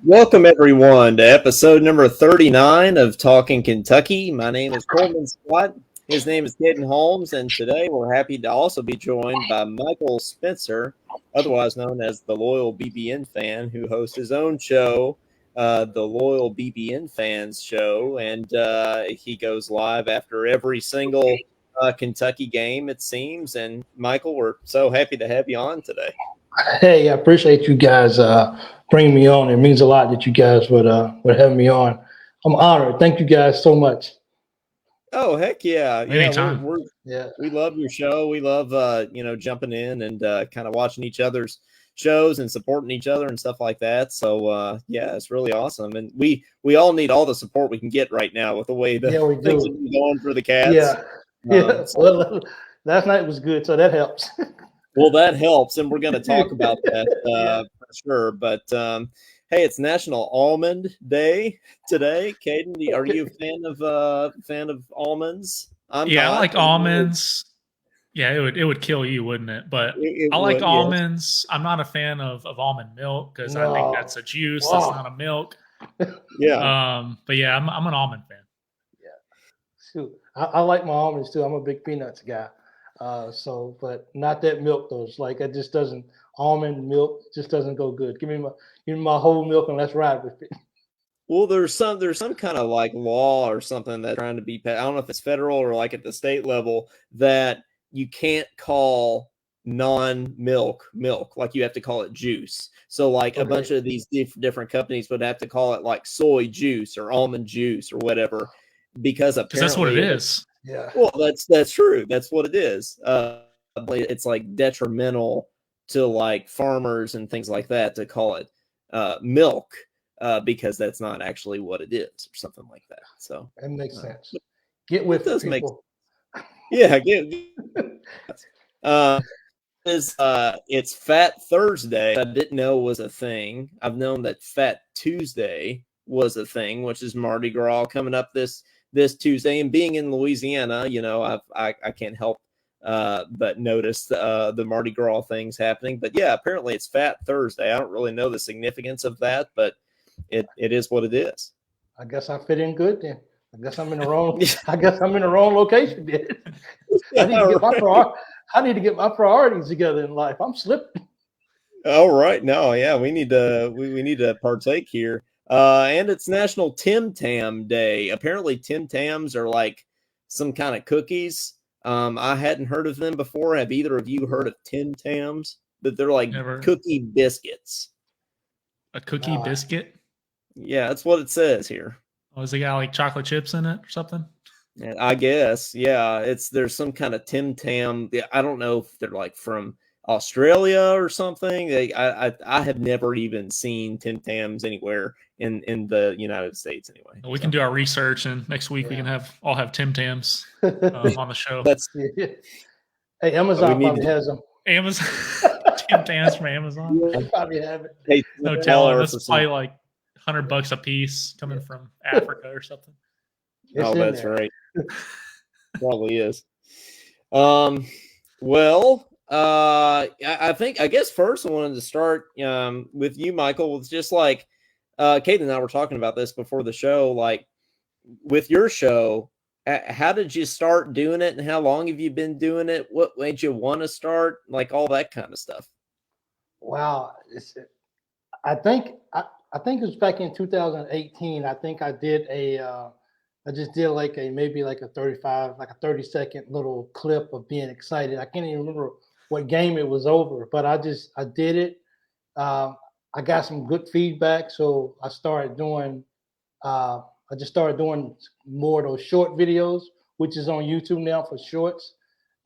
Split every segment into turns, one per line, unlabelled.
Welcome, everyone, to episode number 39 of Talkin Kentucky. My name is Coleman Scott. His name is Caden Holmes, and today we're happy to also be joined by Michael Spencer, otherwise known as the Loyal BBN Fan, who hosts his own show, the Loyal BBN Fans Show, and he goes live after every single Kentucky game, it seems. And Michael, we're so happy to have you on today.
Hey, I appreciate you guys bringing me on. It means a lot that you guys would have me on. I'm honored. Thank you guys so much.
Oh, heck yeah.
Anytime.
We love your show. We love jumping in and kind of watching each other's shows and supporting each other and stuff like that. So yeah, it's really awesome. And we all need all the support we can get right now with the way the
we
things
do.
have been going for the Cats.
Yeah. Well, last night was good, so that helps.
Well, that helps, and we're going to talk about that for sure. But hey, it's National Almond Day today. Caden, are you a fan of almonds?
I like almonds. Yeah, it would kill you, wouldn't it? But I like almonds. Yes. I'm not a fan of almond milk because I think that's a juice. Wow. That's not a milk.
Yeah.
But yeah, I'm an almond fan.
Yeah. Shoot, I like my almonds too. I'm a big peanuts guy. But not that milk though. It's like it just doesn't. Almond milk just doesn't go good. Give me my whole milk and let's ride with it.
Well, there's some kind of like law or something that's trying to be passed. I don't know if it's federal or like at the state level that you can't call non-milk milk. Like you have to call it juice. So like a bunch of these different companies would have to call it like soy juice or almond juice or whatever because
that's what it is.
Yeah. Well, that's true. That's what it is. It's like detrimental to like farmers and things like that to call it milk because that's not actually what it is or something like that. So
that makes sense. Get with it, people.
It's Fat Thursday. I didn't know was a thing. I've known that Fat Tuesday was a thing, which is Mardi Gras coming up this Tuesday. And being in Louisiana, I can't help but notice the Mardi Gras things happening. But yeah, apparently it's Fat Thursday. I don't really know the significance of that, but it is what it is.
I guess I fit in good then. I guess I'm in the wrong. I guess I'm in the wrong location then. I need to get my priorities together in life. I'm slipping.
All right, no, yeah, we need to partake here. And it's National Tim Tam Day. Apparently, Tim Tams are like some kind of cookies. I hadn't heard of them before. Have either of you heard of Tim Tams? But they're like cookie biscuits.
A cookie biscuit?
Yeah, that's what it says here.
Oh, has it got like chocolate chips in it or something?
I guess. Yeah, there's some kind of Tim Tam. I don't know if they're like from Australia or something. I have never even seen Tim Tams anywhere in the United States anyway.
We can do our research, and next week we can all have Tim Tams on the show.
Hey, Amazon probably has them.
Amazon Tim Tams from Amazon.
They probably have it.
Hey,
no telling. This is probably like $100 a piece coming from Africa or something.
That's right. Probably is. Well, I guess first I wanted to start with you, Michael, with just like Kate and I were talking about this before the show. Like with your show, how did you start doing it, and how long have you been doing it? What made you want to start? Like all that kind of stuff.
Wow, I think it was back in 2018. I think I did I just did maybe a 30-second little clip of being excited. I can't even remember what game it was over, but I did it. I got some good feedback, so I started doing. I just started doing more of those short videos, which is on YouTube now for shorts,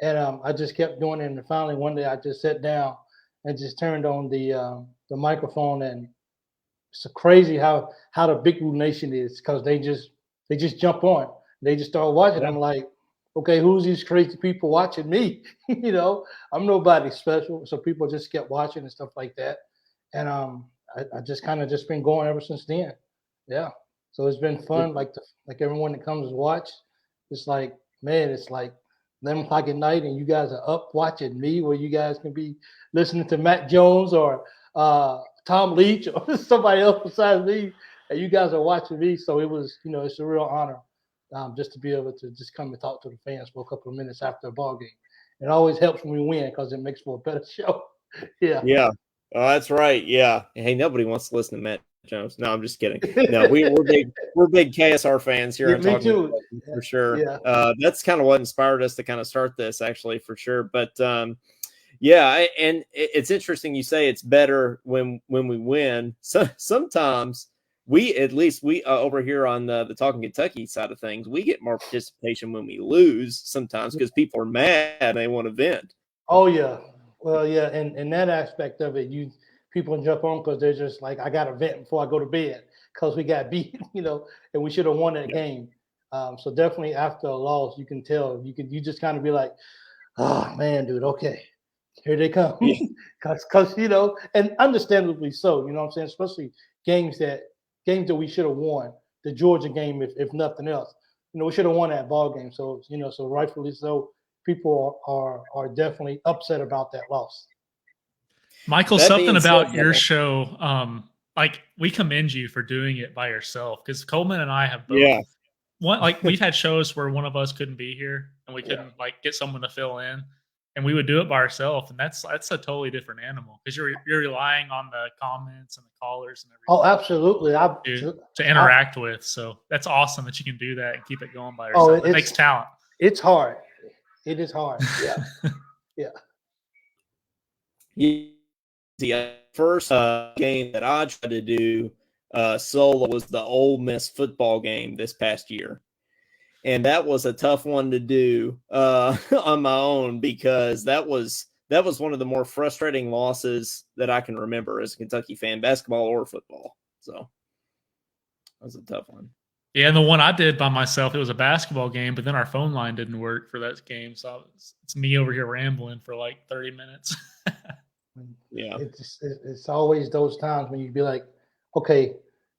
and I just kept doing it. And finally, one day, I just sat down and just turned on the microphone, and it's crazy how the Big Blue Nation is, because they just jump on. They just start watching. I'm like, okay, who's these crazy people watching me? I'm nobody special. So people just kept watching and stuff like that. And I just kind of just been going ever since then. Yeah. So it's been fun. Like everyone that comes to watch, it's like, man, it's like 11 o'clock at night and you guys are up watching me, where you guys can be listening to Matt Jones or Tom Leach or somebody else besides me, and you guys are watching me. So it was, it's a real honor just to be able to just come and talk to the fans for a couple of minutes after a ball game. It always helps when we win because it makes for a better show. Yeah.
Yeah. Oh, that's right. Yeah. Hey, nobody wants to listen to Matt Jones. No, I'm just kidding. No, we're big KSR fans here.
Yeah,
on
me
Talking
too.
for sure.
Yeah.
That's kind of what inspired us to kind of start this, actually, for sure. But yeah, and it's interesting you say it's better when we win. So sometimes at least we over here on the Talking Kentucky side of things, we get more participation when we lose sometimes because people are mad and they want to vent.
Oh yeah. Well, yeah, and that aspect of it, people jump on because they're just like, I got to vent before I go to bed because we got beat, and we should have won that game. So definitely after a loss, you can tell, you just kind of be like, oh man, dude, okay, here they come, because and understandably so, you know what I'm saying, especially games that we should have won, the Georgia game, if nothing else, we should have won that ball game. So so rightfully so. People are definitely upset about that loss.
Michael, something about your show, like we commend you for doing it by yourself because Coleman and I have both. We've had shows where one of us couldn't be here and we couldn't get someone to fill in, and we would do it by ourselves, and that's a totally different animal because you're relying on the comments and the callers and everything.
Oh, absolutely.
To interact with, so that's awesome that you can do that and keep it going by yourself. It takes talent.
It's hard. It is hard. Yeah.
Yeah. The first game that I tried to do solo was the Ole Miss football game this past year. And that was a tough one to do on my own because that was one of the more frustrating losses that I can remember as a Kentucky fan, basketball or football. So that was a tough one.
Yeah, and the one I did by myself, it was a basketball game, but then our phone line didn't work for that game. So it's me over here rambling for like 30 minutes.
Yeah.
It's always those times when you be like, okay,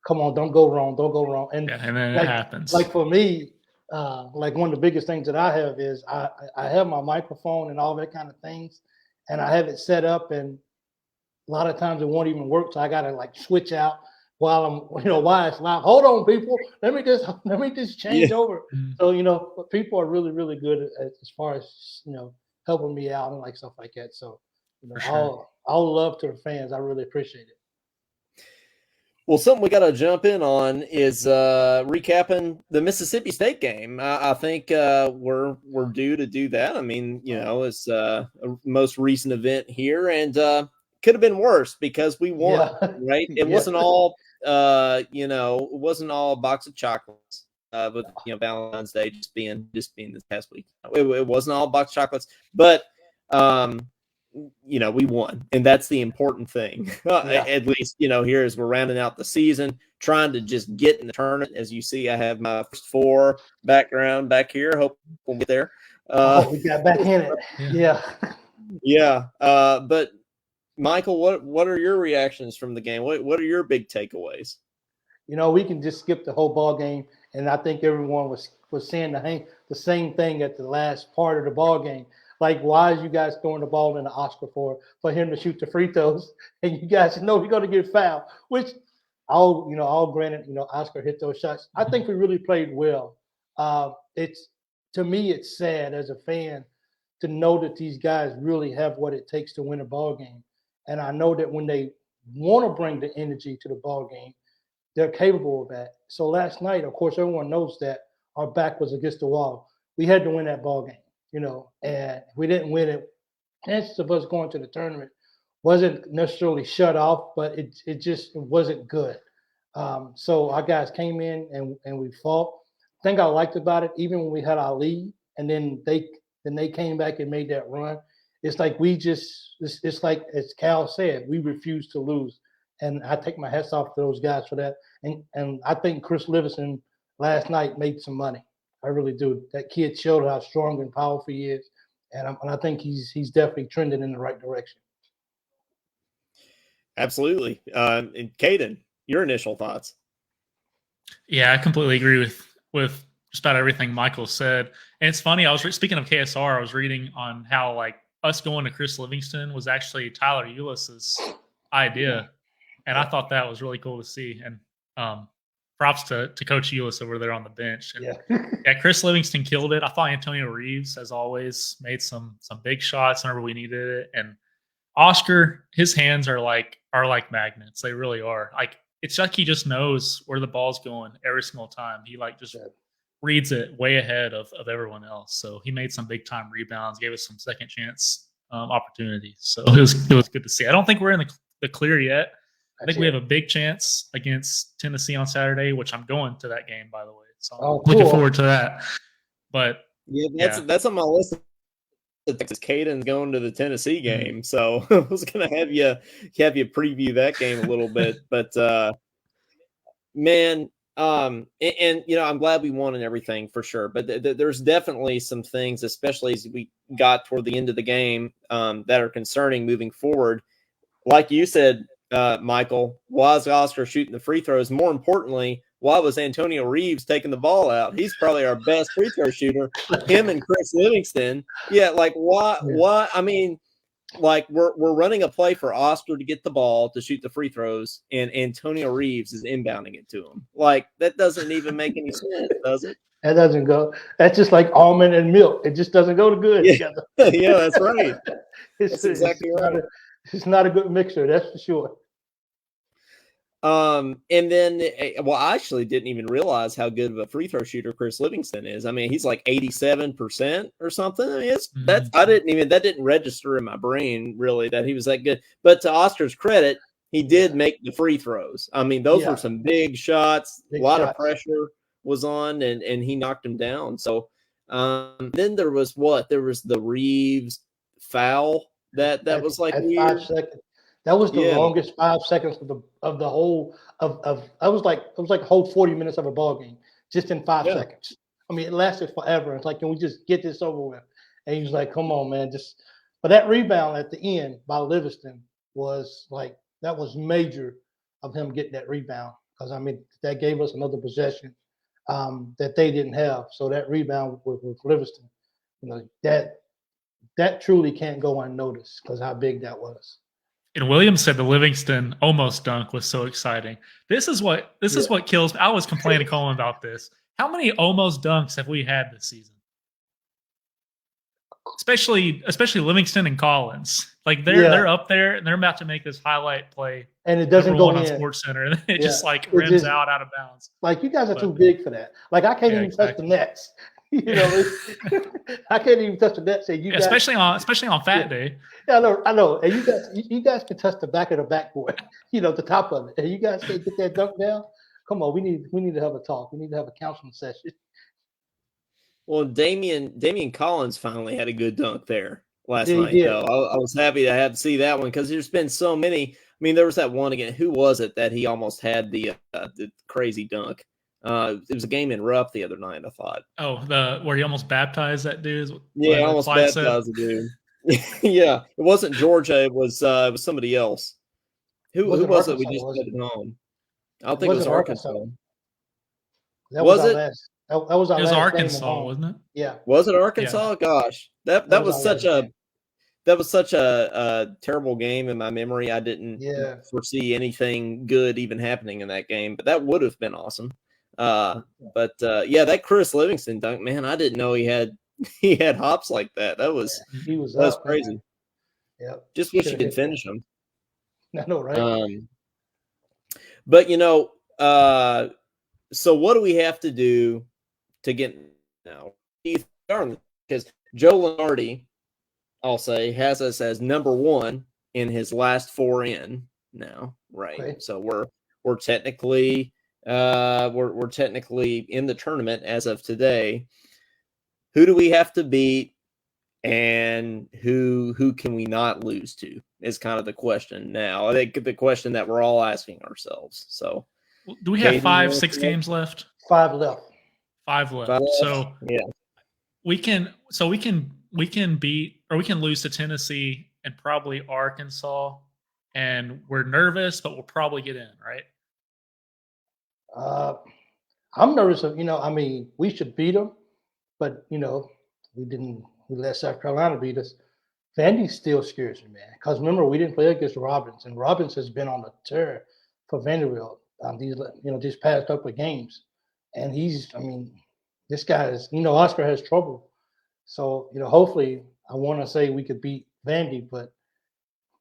come on, don't go wrong. And
then it happens.
Like for me, like one of the biggest things that I have is I have my microphone and all that kind of things, and I have it set up, and a lot of times it won't even work. So I got to like switch out while I'm, while it's live. Hold on, people. Let me just change over. So, but people are really, really good as far as, helping me out and like stuff like that. So, all love to the fans. I really appreciate it.
Well, something we got to jump in on is recapping the Mississippi State game. I think we're due to do that. I mean, it's a most recent event here, and could have been worse because we won, right? It wasn't all, it wasn't all a box of chocolates. With Valentine's Day just being this past week, it wasn't all a box of chocolates, but we won, and that's the important thing. At least, here as we're rounding out the season, trying to just get in the tournament. As you see, I have my first four background back here. Hope we'll get there.
We got back in it.
Yeah. But Michael, what are your reactions from the game? What are your big takeaways?
We can just skip the whole ball game, and I think everyone was saying the same thing at the last part of the ball game. Like, why is you guys throwing the ball in the Oscar for him to shoot the free throws, and you guys know you're going to get fouled? Which, all granted, Oscar hit those shots. I think we really played well. To me, it's sad as a fan to know that these guys really have what it takes to win a ball game, and I know that when they want to bring the energy to the ball game, they're capable of that. So last night, of course, everyone knows that our back was against the wall. We had to win that ball game. And if we didn't win it, chances of us going to the tournament wasn't necessarily shut off, but it wasn't good. So our guys came in and we fought. The thing I liked about it, even when we had our lead, and then they came back and made that run. It's like it's like, as Cal said, we refuse to lose. And I take my hats off to those guys for that. And I think Chris Livingston last night made some money. I really do. That kid showed how strong and powerful he is, and I think he's definitely trending in the right direction.
Absolutely. And Caden, your initial thoughts?
Yeah, I completely agree with just about everything Michael said. And it's funny, I was speaking of KSR, I was reading on how us going to Chris Livingston was actually Tyler Eulis's idea. And I thought that was really cool to see. And props to Coach Eulis over there on the bench. And yeah, Chris Livingston killed it. I thought Antonio Reeves, as always, made some big shots whenever we needed it. And Oscar, his hands are like magnets. They really are. Like, it's like he just knows where the ball's going every single time. He like just reads it way ahead of everyone else. So he made some big time rebounds, gave us some second chance opportunities. So it was good to see. I don't think we're in the clear yet. I think we have a big chance against Tennessee on Saturday, which I'm going to that game, by the way. So I'm looking forward to that. But
that's on my list. Texas Caden's going to the Tennessee game, so I was going to have you preview that game a little bit. But man, and you know, I'm glad we won and everything for sure. But there's definitely some things, especially as we got toward the end of the game, that are concerning moving forward. Like you said, Michael, why is Oscar shooting the free throws? More importantly, why was Antonio Reeves taking the ball out? He's probably our best free throw shooter. Him and Chris Livingston. Yeah, like why? I mean, like we're running a play for Oscar to get the ball to shoot the free throws, and Antonio Reeves is inbounding it to him. Like that doesn't even make any sense, does it?
That doesn't go. That's just like almond and milk. It just doesn't go good together.
Yeah, that's right. That's exactly right.
It's not a good mixer, that's for sure.
And then, I actually didn't even realize how good of a free throw shooter Chris Livingston is. I mean, he's like 87% or something. I mean, that didn't register in my brain really that he was that good. But to Oscar's credit, he did make the free throws. I mean, those were some big shots. A lot of pressure was on, and he knocked him down. So then there was the Reeves foul that was like weird.
5 seconds. That was the longest 5 seconds of the whole of it was like a whole 40 minutes of a ball game just in 5 seconds. I mean, it lasted forever. It's like, can we just get this over with? And he was like, "Come on, man!" But that rebound at the end by Livingston was like, that was major of him getting that rebound, because I mean that gave us another possession that they didn't have. So that rebound with Livingston, you know, that truly can't go unnoticed because how big that was.
And Williams said the Livingston almost dunk was so exciting. This is what kills me. I was complaining to Coleman about this. How many almost dunks have we had this season? Especially Livingston and Collins. Like they're up there and they're about to make this highlight play,
and it doesn't go
on Sports Center, and it just like rims out of bounds.
Like, you guys are too big for that. Like, I can't even touch the nets. You know, I can't even touch the net. Say guys,
especially on Fat Day.
Yeah, I know. And you guys can touch the back of the backboard, you know, the top of it. And you guys can't get that dunk down. Come on, we need to have a talk. We need to have a counseling session.
Well, Damian Collins finally had a good dunk there last night. Though I was happy to see that one, because there's been so many. I mean, there was that one again. Who was it that he almost had the crazy dunk? It was a game in Rupp the other night, I thought.
Oh, where he almost baptized that dude?
Yeah, almost baptized the dude. Yeah, it wasn't Georgia. It was somebody else. Who was it? We just put it home. I don't think it was Arkansas. Was it?
That was our last
Arkansas, wasn't it?
Yeah.
Was it Arkansas? Yeah. Gosh, that was such a terrible game in my memory. I didn't foresee anything good even happening in that game, but that would have been awesome. That Chris Livingston dunk, man, I didn't know he had hops like that. That was crazy.
Yeah,
just wish you could finish them.
I know, right?
But you know, so what do we have to do to get now? Because Joe Lunardi, I'll say, has us as number 1 in his last 4 in now, right? Okay. So we're technically we're technically in the tournament as of today. Who do we have to beat, and who can we not lose to is kind of the question now. I think the question that we're all asking ourselves. So
do we have 5-6 games left?
5 left.
5 left. So we can beat, or we can lose to Tennessee and probably Arkansas, and we're nervous, but we'll probably get in, right?
I'm nervous of, I mean, we should beat them, but we let South Carolina beat us. Vandy still scares me, man. Because remember, we didn't play against Robbins, and Robbins has been on the tear for Vanderbilt. These past couple of games, and this guy is, Oscar has trouble. So, hopefully, I want to say we could beat Vandy, but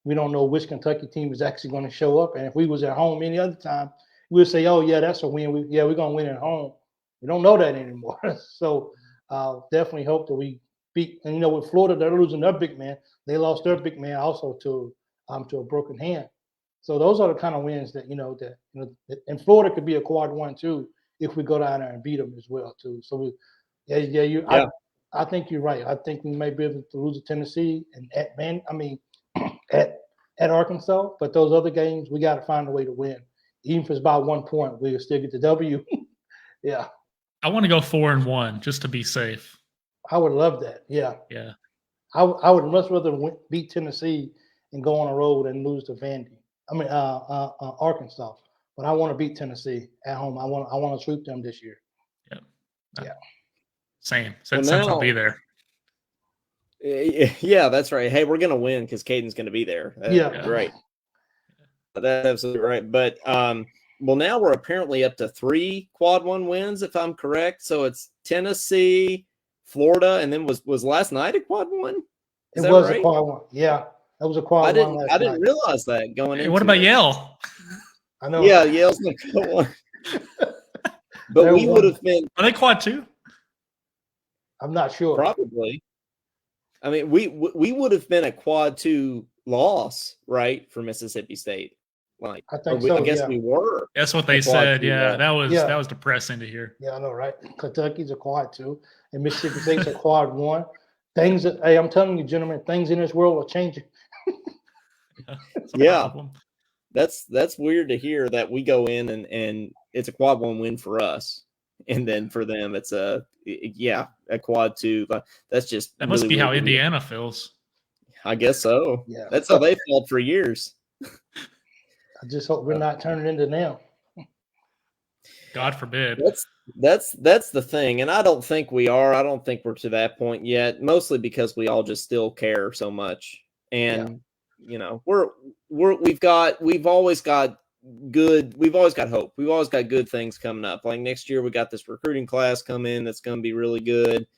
we don't know which Kentucky team is actually going to show up. And if we was at home any other time, we would say, oh, yeah, that's a win. We're going to win at home. We don't know that anymore. So definitely hope that we beat. And, with Florida, they're losing their big man. They lost their big man also to a broken hand. So those are the kind of wins that, and Florida could be a quad one, too, if we go down there and beat them as well, too. So, I think you're right. I think we may be able to lose to Tennessee and at Arkansas, but those other games we got to find a way to win. Even if it's by 1 point, we'll still get the W. Yeah.
I want to go 4-1 just to be safe.
I would love that. Yeah.
Yeah.
I would much rather beat Tennessee and go on a road and lose to Arkansas. But I want to beat Tennessee at home. I want to sweep them this year.
Yeah.
Yeah.
Same. Since I'll be there.
Yeah, that's right. Hey, we're gonna win because Caden's gonna be there.
Yeah,
right. That's absolutely right. But well, now we're apparently up to 3 quad one wins, if I'm correct. So it's Tennessee, Florida, and then was last night a quad one?
It was a quad one. Yeah, that was a quad one.
I didn't realize that going in.
What about Yale?
I know.
Yeah, Yale's not quad one. But we would have been.
Are they quad 2?
I'm not sure.
Probably. I mean, we would have been a quad 2 loss, right, for Mississippi State. Like,
I think so.
I guess we were.
That's what they said. Yeah, that was depressing to hear.
Yeah, I know, right? Kentucky's a quad 2, and Mississippi State's a quad 1. Hey, I'm telling you, gentlemen, things in this world are changing.
Yeah, that's weird to hear that we go in and it's a quad 1 win for us. And then for them, it's a quad 2. That's just
that must be how Indiana feels.
I guess so.
Yeah,
that's how they felt for years.
I just hope we're not turning into them.
God forbid.
That's the thing, and I don't think we are. I don't think we're to that point yet. Mostly because we all just still care so much, and we've always got hope. We've always got good things coming up. Like next year, we got this recruiting class come in that's going to be really good.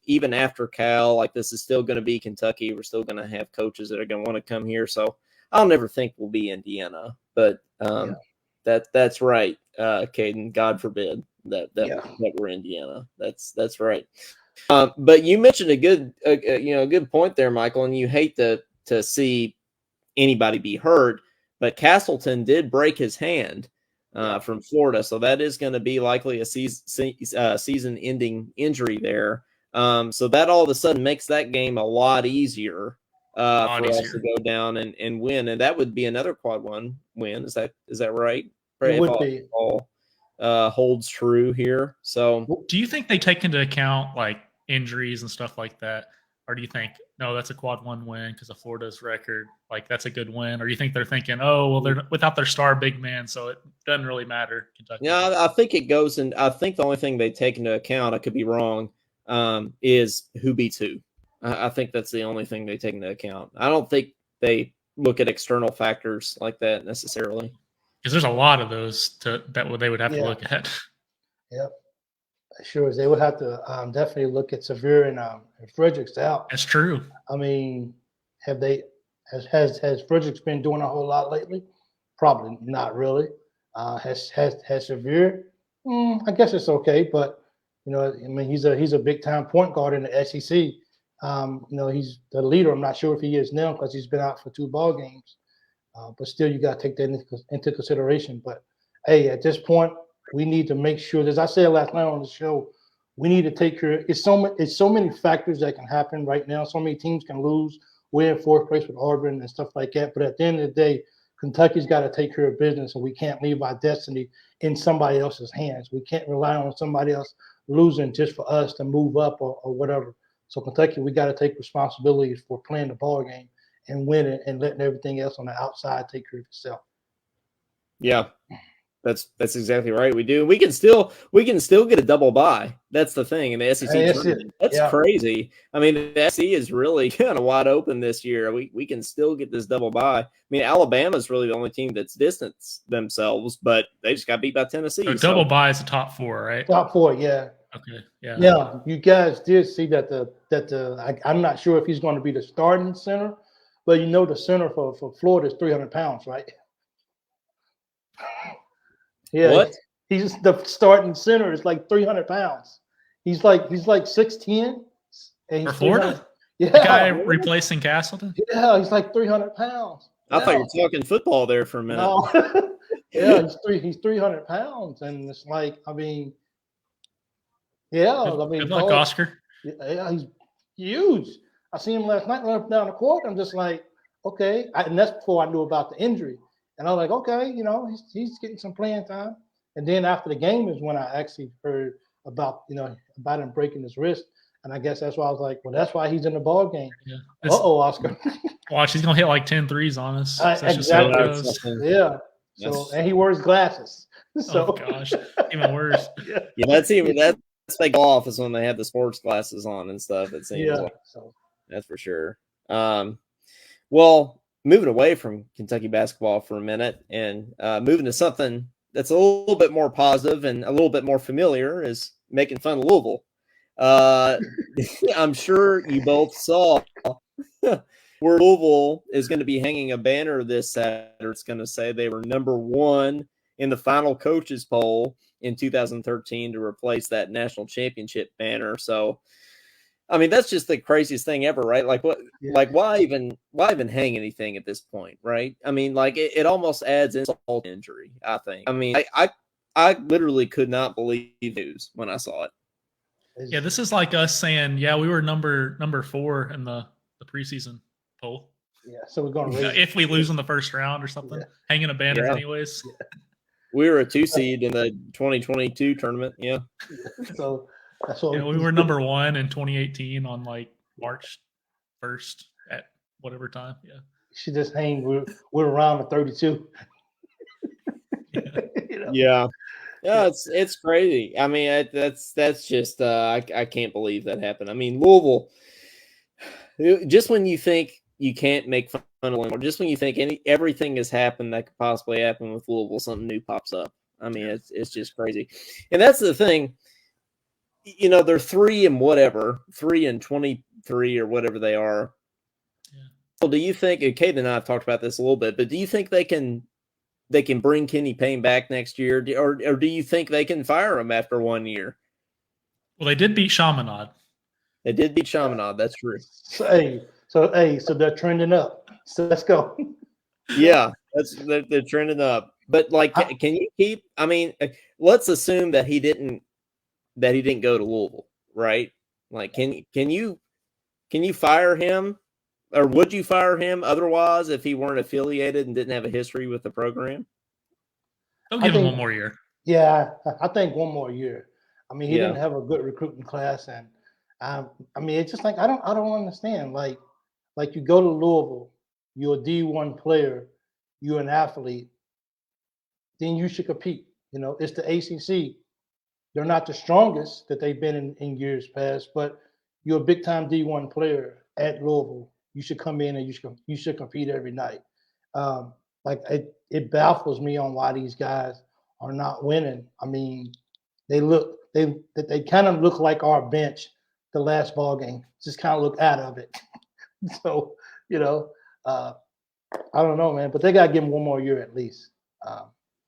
Even after Cal, like this is still going to be Kentucky. We're still going to have coaches that are going to want to come here. So I'll never think we'll be Indiana, but that's right, Caden. God forbid that we're Indiana. That's right. But you mentioned a good point there, Michael, and you hate to see anybody be hurt. But Castleton did break his hand from Florida, so that is going to be likely a season-ending injury there. So that all of a sudden makes that game a lot easier for us to go down and win, and that would be another quad 1 win. Is that right?
It would be.
All holds true here. So,
do you think they take into account like injuries and stuff like that? Or do you think, no, that's a quad 1 win because of Florida's record? Like, that's a good win? Or do you think they're thinking, oh, well, they're without their star big man, so it doesn't really matter? Kentucky.
Yeah, I think it goes in. I think the only thing they take into account, I could be wrong, is who beats who. I think that's the only thing they take into account. I don't think they look at external factors like that necessarily.
Because there's a lot of those that they would have to look at.
Yep. Sure, they would have to definitely look at Sevier and Fredericks out.
That's true.
I mean, has Fredericks been doing a whole lot lately? Probably not really. Has Sevier? I guess it's okay, but he's a big time point guard in the SEC. He's the leader. I'm not sure if he is now because he's been out for 2 ball games. But still, you got to take that into consideration. But hey, at this point, we need to make sure, as I said last night on the show, we need to take care. It's so many factors that can happen right now. So many teams can lose. We're in 4th place with Auburn and stuff like that. But at the end of the day, Kentucky's got to take care of business, and we can't leave our destiny in somebody else's hands. We can't rely on somebody else losing just for us to move up or whatever. So Kentucky, we got to take responsibility for playing the ball game and winning and letting everything else on the outside take care of itself.
Yeah. That's exactly right. We do. We can still get a double bye. That's the thing in the SEC tournament. That's crazy. I mean, the SEC is really kind of wide open this year. We can still get this double bye. I mean, Alabama's really the only team that's distanced themselves, but they just got beat by Tennessee.
So double bye is the top 4, right?
Top 4, yeah.
Okay, yeah.
Yeah, you guys did see that I'm not sure if he's going to be the starting center, but the center for Florida is 300 pounds, right? Yeah,
what?
He's the starting center is like 300 pounds. He's like 6'10", and he's
for Florida.
Yeah,
the guy replacing Castleton.
Yeah, he's like 300 pounds.
I thought you were talking football there for a minute.
No. Yeah, he's 300 pounds, and it's like, I mean, yeah,
good luck, Oscar.
Yeah, he's huge. I seen him last night running down the court. I'm just like, okay, and that's before I knew about the injury. And I was like, okay, he's getting some playing time. And then after the game is when I actually heard about him breaking his wrist. And I guess that's why I was like, well, that's why he's in the ball game. Yeah. Oscar.
Watch, he's gonna hit like 10 threes on us.
Exactly. Yeah. So and he wears glasses. So
oh gosh, even worse.
Yeah, that's like off is when they have the sports glasses on and stuff. It seems like. So that's for sure. Well, moving away from Kentucky basketball for a minute and moving to something that's a little bit more positive and a little bit more familiar is making fun of Louisville. I'm sure you both saw where Louisville is going to be hanging a banner this Saturday. It's going to say they were number 1 in the final coaches poll in 2013 to replace that national championship banner. So, I mean, that's just the craziest thing ever, right? Like what? Yeah. Like why even hang anything at this point, right? I mean, like it almost adds insult to injury. I think. I mean, I literally could not believe news when I saw it.
Yeah, this is like us saying, yeah, we were number 4 in the preseason poll.
Yeah, so we're going to
if we lose in the first round or something, hanging a banner anyways.
Yeah.
We were a 2 seed in the 2022 tournament. Yeah.
So. That's what
we were number 1 in 2018 on like March 1st at whatever time. Yeah.
She just hang. We're around the 32.
Yeah. Yeah, it's crazy. I mean, that's just I can't believe that happened. I mean, Louisville. Just when you think you can't make fun of them, or just when you think everything has happened that could possibly happen with Louisville, something new pops up. I mean, it's just crazy, and that's the thing. They're 3 and 23 or whatever they are. Yeah. Well, do you think? Kate and I have talked about this a little bit, but do you think they can bring Kenny Payne back next year, or do you think they can fire him after 1 year?
Well, they did beat Chaminade.
They did beat Chaminade. That's true.
So they're trending up. So let's go.
Yeah, they're trending up. But like, can you keep? I mean, let's assume that he didn't go to Louisville, right? Like, can you fire him, or would you fire him otherwise if he weren't affiliated and didn't have a history with the program?
Don't give him 1 more year.
Yeah, I think 1 more year. I mean, he didn't have a good recruiting class, and I mean, it's just like I don't understand. Like you go to Louisville, you're a D1 player, you're an athlete, then you should compete. It's the ACC. They're not the strongest that they've been in years past, but you're a big-time D1 player at Louisville. You should come in and you should compete every night. It baffles me on why these guys are not winning. I mean, they kind of look like our bench the last ball game. Just kind of look out of it. So I don't know, man. But they gotta give him 1 more year at least.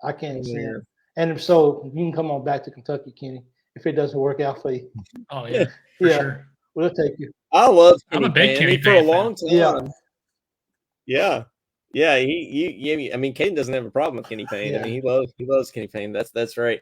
I can't see him. And if so, you can come on back to Kentucky, Kenny, if it doesn't work out for you.
Oh, yeah. For sure.
We'll take you.
I love
Kenny. I'm a big Kenny
for a long time.
Yeah.
Yeah. I mean, Caden doesn't have a problem with Kenny Payne. Yeah. I mean, he loves Kenny Payne. That's right.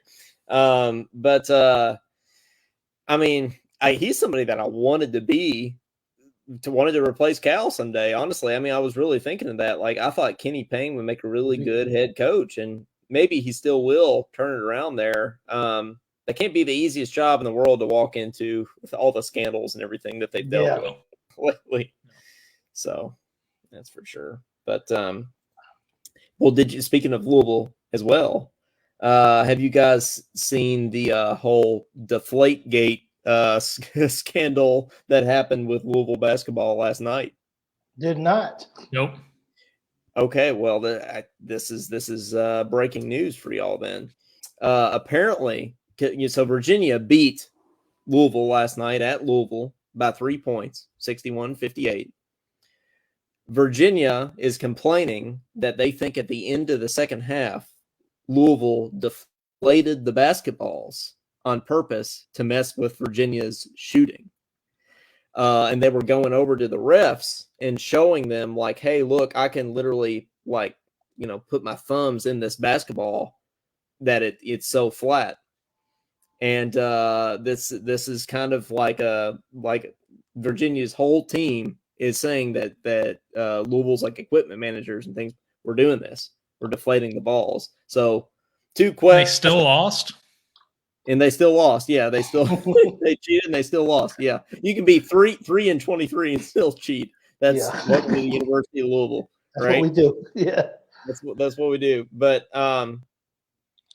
But I mean, he's somebody that I wanted to replace Cal someday. Honestly, I mean, I was really thinking of that. Like, I thought Kenny Payne would make a really good head coach, and maybe he still will turn it around there. That can't be the easiest job in the world to walk into with all the scandals and everything that they've dealt with lately. So that's for sure. But well, speaking of Louisville as well, Have you guys seen the whole Deflategate scandal that happened with Louisville basketball last night?
Did not.
Nope.
Okay, well, this is breaking news for y'all then. Apparently, so Virginia beat Louisville last night at Louisville by 3 points, 61-58. Virginia is complaining that they think at the end of the second half, Louisville deflated the basketballs on purpose to mess with Virginia's shooting. And they were going over to the refs and showing them like, hey, look, I can literally put my thumbs in this basketball that it's so flat. And this is kind of like Virginia's whole team is saying that Louisville's like equipment managers and things were doing this. We're deflating the balls. So 2 questions.
They still lost?
And they still lost. Yeah, they still they cheated and they still lost. Yeah. You can be 3-23 and still cheat. That's welcome to the University of Louisville.
That's
right?
what we do. Yeah.
That's what we do. But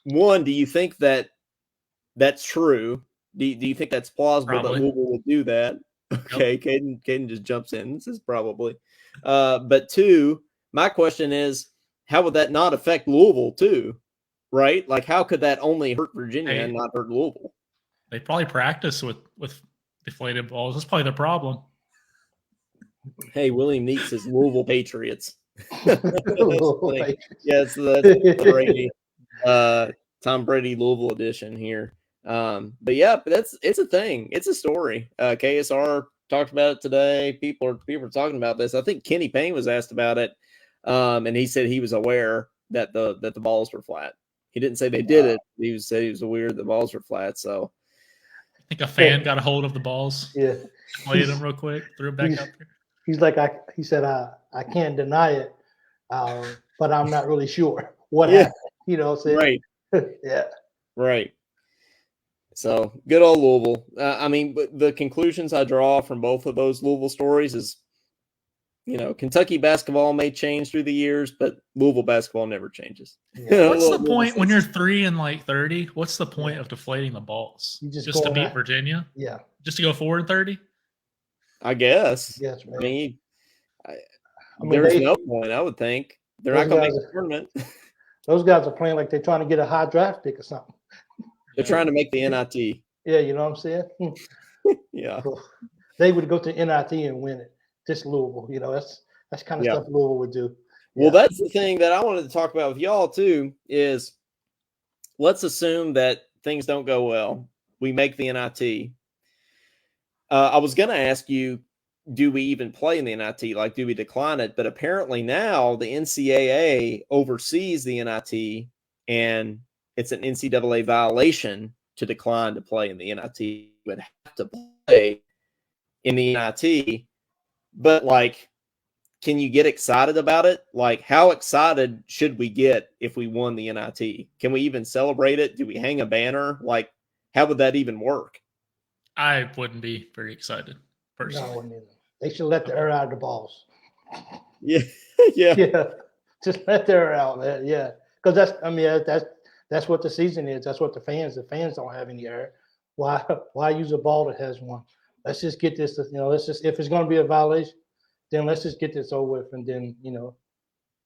one, do you think that that's true? Do you think that's plausible
Probably.
that Louisville would do that? Okay, yep. Caden just jumps in. This is probably. But two, my question is, how would that not affect Louisville too? Right? Like, how could that only hurt Virginia and not hurt Louisville?
They probably practice with deflated balls. That's probably the problem.
Hey, William Neat says Louisville Patriots. Yes, that's Brady. Tom Brady Louisville edition here. But yeah, it's a thing. It's a story. KSR talked about it today. People are talking about this. I think Kenny Payne was asked about it, and he said he was aware that the balls were flat. He didn't say they did it. He said he was aware the balls were flat. So
I think a fan got a hold of the balls.
Yeah,
played them real quick, threw it back up there.
He's like, he said, I can't deny it, but I'm not really sure what happened. You know what I'm saying?
Right.
Yeah.
Right. So good old Louisville. I mean, but the conclusions I draw from both of those Louisville stories is, Kentucky basketball may change through the years, but Louisville basketball never changes.
Yeah.
What's the point when you're 3-30? What's the point of deflating the balls? Just to beat Virginia?
Yeah.
Just to go 4-30?
I guess.
Yes, man.
I mean, there's no point. I would think they're not going to make the tournament.
Those guys are playing like they're trying to get a high draft pick or something.
They're trying to make the NIT.
Yeah, you know what I'm saying?
Yeah.
They would go to NIT and win it. Just Louisville. That's kind of stuff Louisville would do.
Well, that's the thing that I wanted to talk about with y'all too, is let's assume that things don't go well. We make the NIT. I was going to ask you, do we even play in the NIT? Like, do we decline it? But apparently now the NCAA oversees the NIT, and it's an NCAA violation to decline to play in the NIT. You would have to play in the NIT. But, can you get excited about it? Like, how excited should we get if we won the NIT? Can we even celebrate it? Do we hang a banner? Like, how would that even work?
I wouldn't be very excited, personally.
No, I wouldn't either. They should let the air out of the balls.
Yeah. Yeah.
Just let the air out, man. Yeah. Because that's what the season is. That's what the fans don't have any air. Why use a ball that has one? Let's just get this, if it's going to be a violation, then let's just get this over with, and then,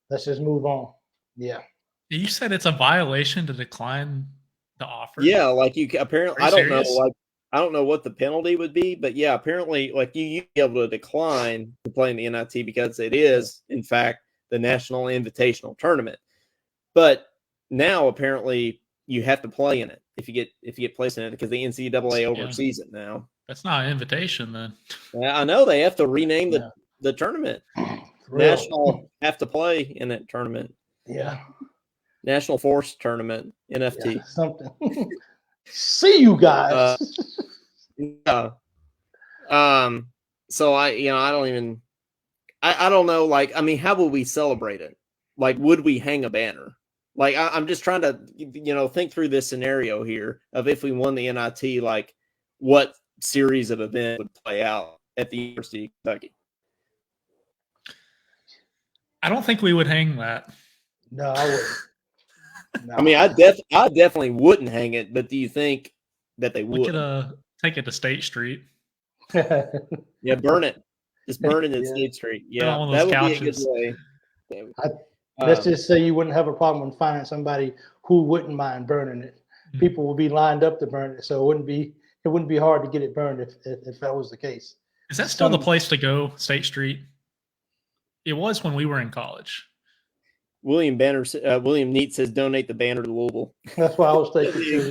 let's just move on. Yeah.
You said it's a violation to decline the offer?
Yeah, apparently, I don't know what the penalty would be, but yeah, apparently, you'd be able to decline to play in the NIT because it is, in fact, the National Invitational Tournament. But now, apparently, you have to play in it if you get placed in it because the NCAA oversees it now.
That's not an invitation, then.
Yeah, I know they have to rename the tournament. National have to play in that tournament.
Yeah.
National Force Tournament, NFT.
Yeah, something. See you guys.
Yeah. So I don't know. How would we celebrate it? Would we hang a banner? I'm just trying to, think through this scenario here of if we won the NIT, what series of events would play out at the University of Kentucky.
I don't think we would hang that.
No, I
I mean, I definitely wouldn't hang it, but do you think that they would?
We could take it to State Street.
Yeah, burn it. Just burn it at State Street. Yeah, that would be a good way.
Let's just say you wouldn't have a problem finding somebody who wouldn't mind burning it. Mm-hmm. People would be lined up to burn it, so it wouldn't be hard to get it burned if that was the case.
Is that still the place to go, State Street? It was when we were in college.
William Neat says donate the banner to Louisville.
That's what I was thinking too.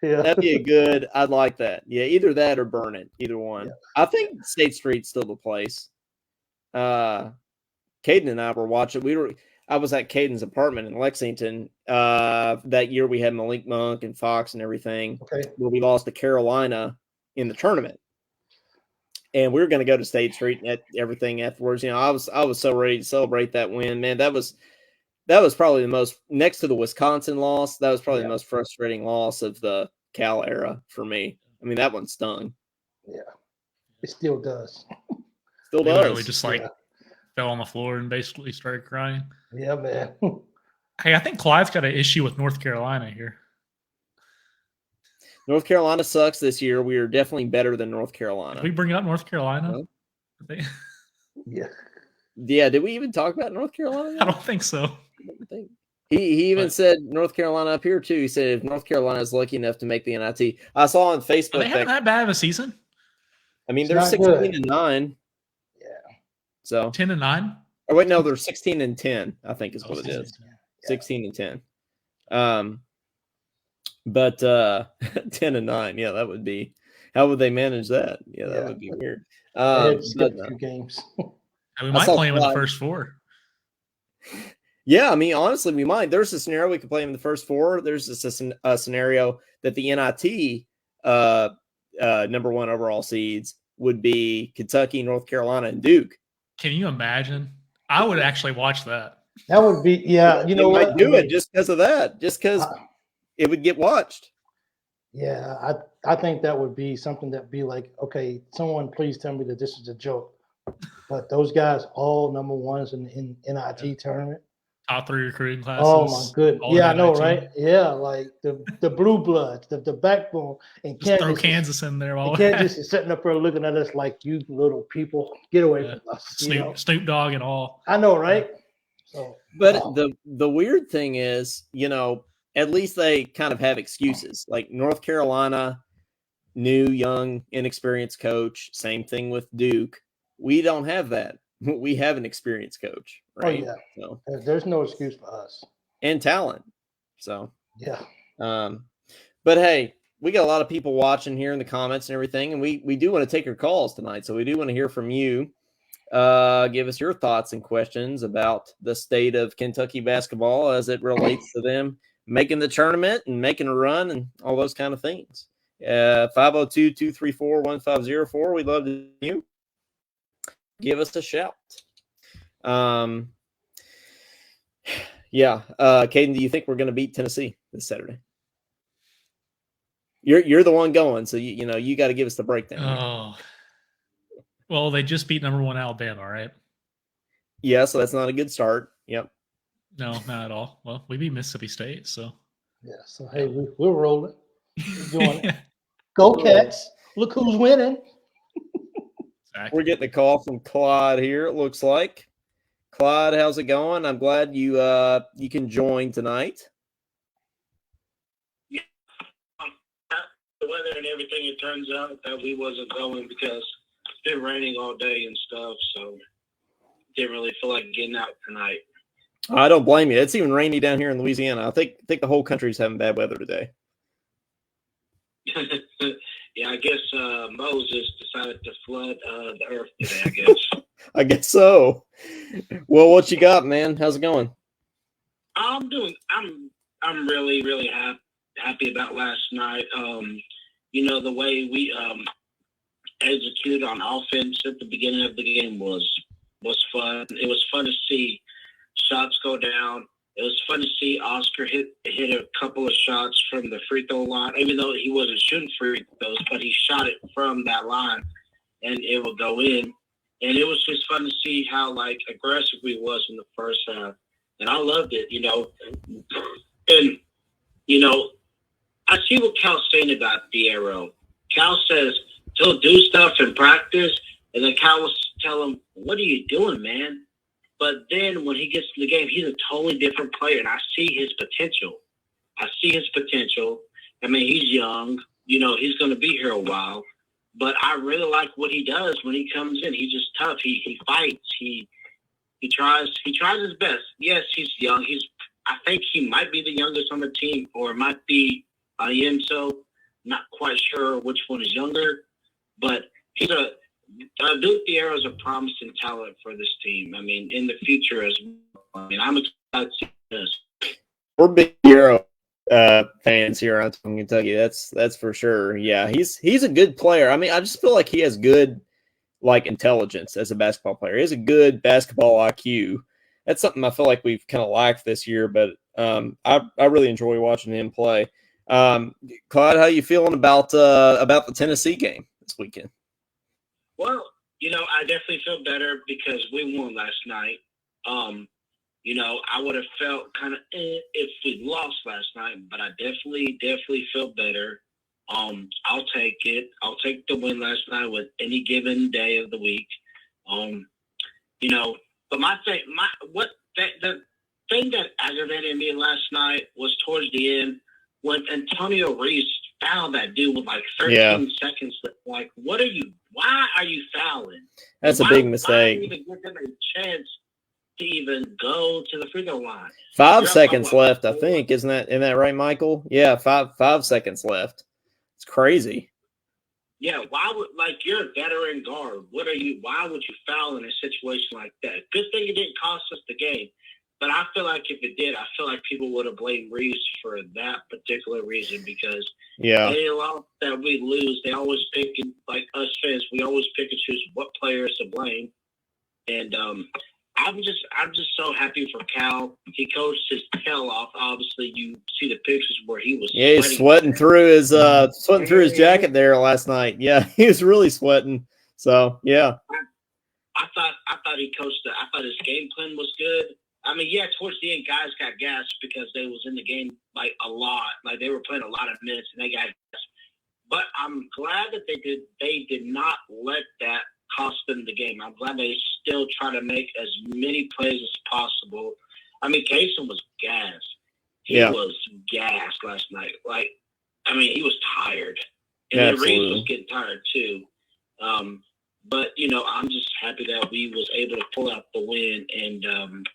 Yeah. That'd be a good. I'd like that. Yeah, either that or burn it. Either one. Yeah. I think State Street's still the place. Caden and I were watching. I was at Caden's apartment in Lexington. That year we had Malik Monk and Fox and everything.
Okay.
Where we lost to Carolina in the tournament. And we were going to go to State Street and everything afterwards. You know, I was so ready to celebrate that win, man. That was probably the most, next to the Wisconsin loss, that was probably the most frustrating loss of the Cal era for me. I mean, that one stung.
Yeah, it still does.
Still does.
Literally just fell on the floor and basically started crying.
Yeah, man.
Hey, I think Clive's got an issue with North Carolina here.
North Carolina sucks this year. We are definitely better than North Carolina.
Did we bring up North Carolina?
No. Yeah.
Yeah, did we even talk about North Carolina?
I don't think so.
He even said North Carolina up here, too. He said if North Carolina is lucky enough to make the NIT. I saw on Facebook.
They haven't that bad of a season.
I mean, they're 16-9.
Yeah.
So
10-9?
Oh, wait, no, they're 16-10, I think is what it is. 16-10. But 10-9, yeah, that would be. How would they manage that? Yeah, that would be weird.
Two games.
We might play them in the first four.
Yeah, I mean, honestly, we might. There's a scenario we could play them in the first four. There's a scenario that the NIT number one overall seeds would be Kentucky, North Carolina, and Duke.
Can you imagine? I would actually watch that.
That would be, you know what?
Might do it just because of that, just because it would get watched.
Yeah, I think that would be something that'd be like, okay, someone please tell me that this is a joke. But those guys, all number ones in NIT tournament.
Top 3 recruiting classes.
Oh my goodness. Yeah, I know, right? Yeah, like the blue bloods, the backbone. And
just throw Kansas in there.
Kansas is sitting up there looking at us like, you little people, get away from us.
Snoop Dogg and all.
I know, right? So,
but the weird thing is, you know, at least they kind of have excuses. Like North Carolina, new, young, inexperienced coach. Same thing with Duke. We don't have that. We have an experienced coach, right?
Oh, yeah. So, there's no excuse for us.
And talent. So,
yeah.
But hey, we got a lot of people watching here in the comments and everything, and we do want to take your calls tonight. So we do want to hear from you. Give us your thoughts and questions about the state of Kentucky basketball as it relates to them making the tournament and making a run and all those kind of things. 502-234-1504. We'd love to hear you. Give us a shout. Caden, do you think we're going to beat Tennessee this Saturday? You're the one going, so you got to give us the breakdown.
Oh, well, they just beat number 1 Alabama, right?
Yeah, so that's not a good start. Yep.
No, not at all. Well, we beat Mississippi State, so
yeah. So hey, we're rolling. We're doing it. Go Cats! Look who's winning.
We're getting a call from Clyde here, it looks like. Clyde, how's it going? I'm glad you can join tonight.
Yeah. The weather and everything, it turns out that we wasn't going because it's been raining all day and stuff, so didn't really feel like getting out tonight.
I don't blame you. It's even rainy down here in Louisiana. I think the whole country's having bad weather today.
Yeah, I guess Moses decided to flood the earth today, I guess.
I guess so. Well, what you got, man? How's it going?
I'm really, really happy about last night. The way we executed on offense at the beginning of the game was fun. It was fun to see shots go down. It was fun to see Oscar hit a couple of shots from the free throw line, even though he wasn't shooting free throws, but he shot it from that line and it would go in. And it was just fun to see how aggressive we was in the first half. And I loved it. And, you know, I see what Cal's saying about Diarra. Cal says he'll do stuff in practice, and then Cal will tell him, "What are you doing, man?" But then when he gets to the game, he's a totally different player, and I see his potential. I mean, he's young. You know, he's going to be here a while. But I really like what he does when he comes in. He's just tough. He fights. He tries his best. Yes, he's young. I think he might be the youngest on the team, or it might be Ienso. Not quite sure which one is younger, but he's Duke Diarra is a promising talent for this team. I mean, in the future as well. I mean, I'm excited to see this.
We're big Diarra fans here on Kentucky. That's for sure. Yeah, he's a good player. I mean, I just feel like he has good intelligence as a basketball player. He has a good basketball IQ. That's something I feel like we've kind of lacked this year, but I really enjoy watching him play. Clyde, how you feeling about the Tennessee game this weekend?
Well, you know, I definitely feel better because we won last night. You know, I would have felt kind of if we lost last night, but I definitely feel better. I'll take it. I'll take the win last night with any given day of the week. You know, but the thing that aggravated me last night was towards the end when Antonio Reese fouled that dude with 13 seconds left. Like, why are you fouling?
That's a big mistake.
Why even give them a chance to even go to the free throw line?
5 seconds left, I think. Isn't that right, Michael? Yeah, 5 seconds left. It's crazy.
Yeah, why would you're a veteran guard? Why would you foul in a situation like that? Good thing it didn't cost us the game. But I feel like if it did, I feel like people would have blamed Reeves for that particular reason because any loss that we lose, they always pick, like us fans, we always pick and choose what players to blame. And I'm just so happy for Cal. He coached his tail off. Obviously, you see the pictures where he was
he's sweating through his jacket there last night. Yeah, he was really sweating. So yeah,
I thought he coached. I thought his game plan was good. I mean, yeah, towards the end, guys got gassed because they was in the game a lot. Like they were playing a lot of minutes and they got gassed. But I'm glad that they did not let that cost them the game. I'm glad they still try to make as many plays as possible. I mean, Kaysen was gassed. He was gassed last night. He was tired. And then Reeves was getting tired too. But, you know, I'm just happy that we was able to pull out the win. And,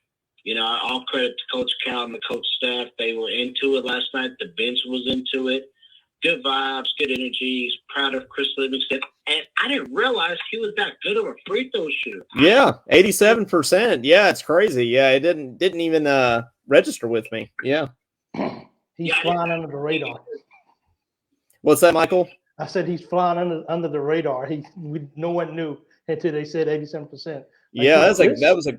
you know, all credit to Coach Cal and the coach staff. They were into it last night. The bench was into it. Good vibes, good energy. Proud of Chris Livingston. And I didn't realize he was that good of a free throw shooter.
Yeah, 87%. Yeah, it's crazy. Yeah, it didn't even register with me. Yeah.
He's flying under the radar.
What's that, Michael?
I said he's flying under the radar. No one knew until they said 87%.
Yeah, that was a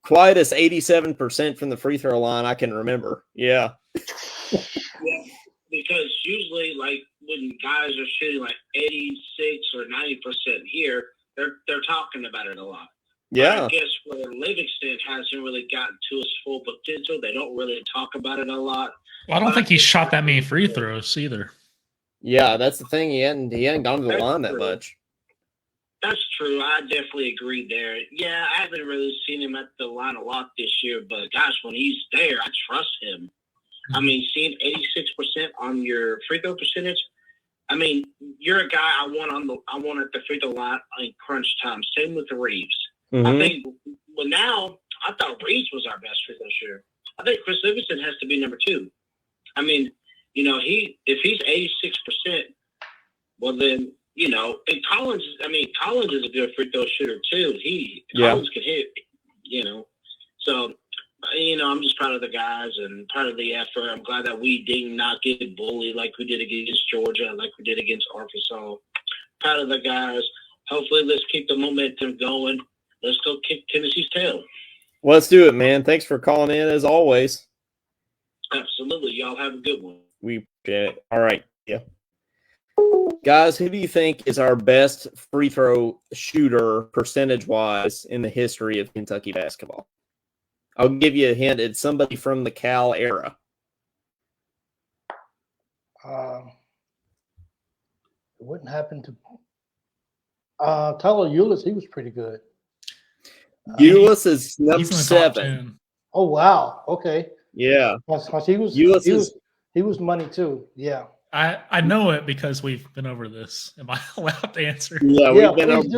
quietest 87% from the free throw line I can remember. Yeah.
Yeah, because usually, when guys are shooting 86 or 90% here, they're talking about it a lot.
Yeah.
But I guess where Livingston hasn't really gotten to his full potential, they don't really talk about it a lot.
Well, I don't think he shot that many free throws either.
Yeah, that's the thing. He hadn't gone to the line that much.
That's true. I definitely agree there. Yeah, I haven't really seen him at the line a lot this year, but gosh, when he's there, I trust him. I mean, seeing 86% on your free throw percentage, I mean, you're a guy I want at the free throw line in crunch time. Same with the Reeves.
Mm-hmm.
I think now I thought Reeves was our best free throw shooter. I think Chris Livingston has to be number 2. I mean, you know, if he's 86%, well then, you know, and Collins is a good free throw shooter too. Collins can hit, you know. So, you know, I'm just proud of the guys and proud of the effort. I'm glad that we did not get bullied like we did against Georgia, like we did against Arkansas. Proud of the guys. Hopefully, let's keep the momentum going. Let's go kick Tennessee's tail.
Let's do it, man. Thanks for calling in as always.
Absolutely. Y'all have a good one.
We appreciate it. All right. Yeah. Guys, who do you think is our best free throw shooter percentage-wise in the history of Kentucky basketball? I'll give you a hint. It's somebody from the Cal era.
It wouldn't happen to Tyler Eulis. He was pretty good.
Eulis is number 7.
Oh wow! Okay.
Yeah.
He was money too. Yeah.
I know it because we've been over this. Am I allowed to answer?
Yeah, we've been over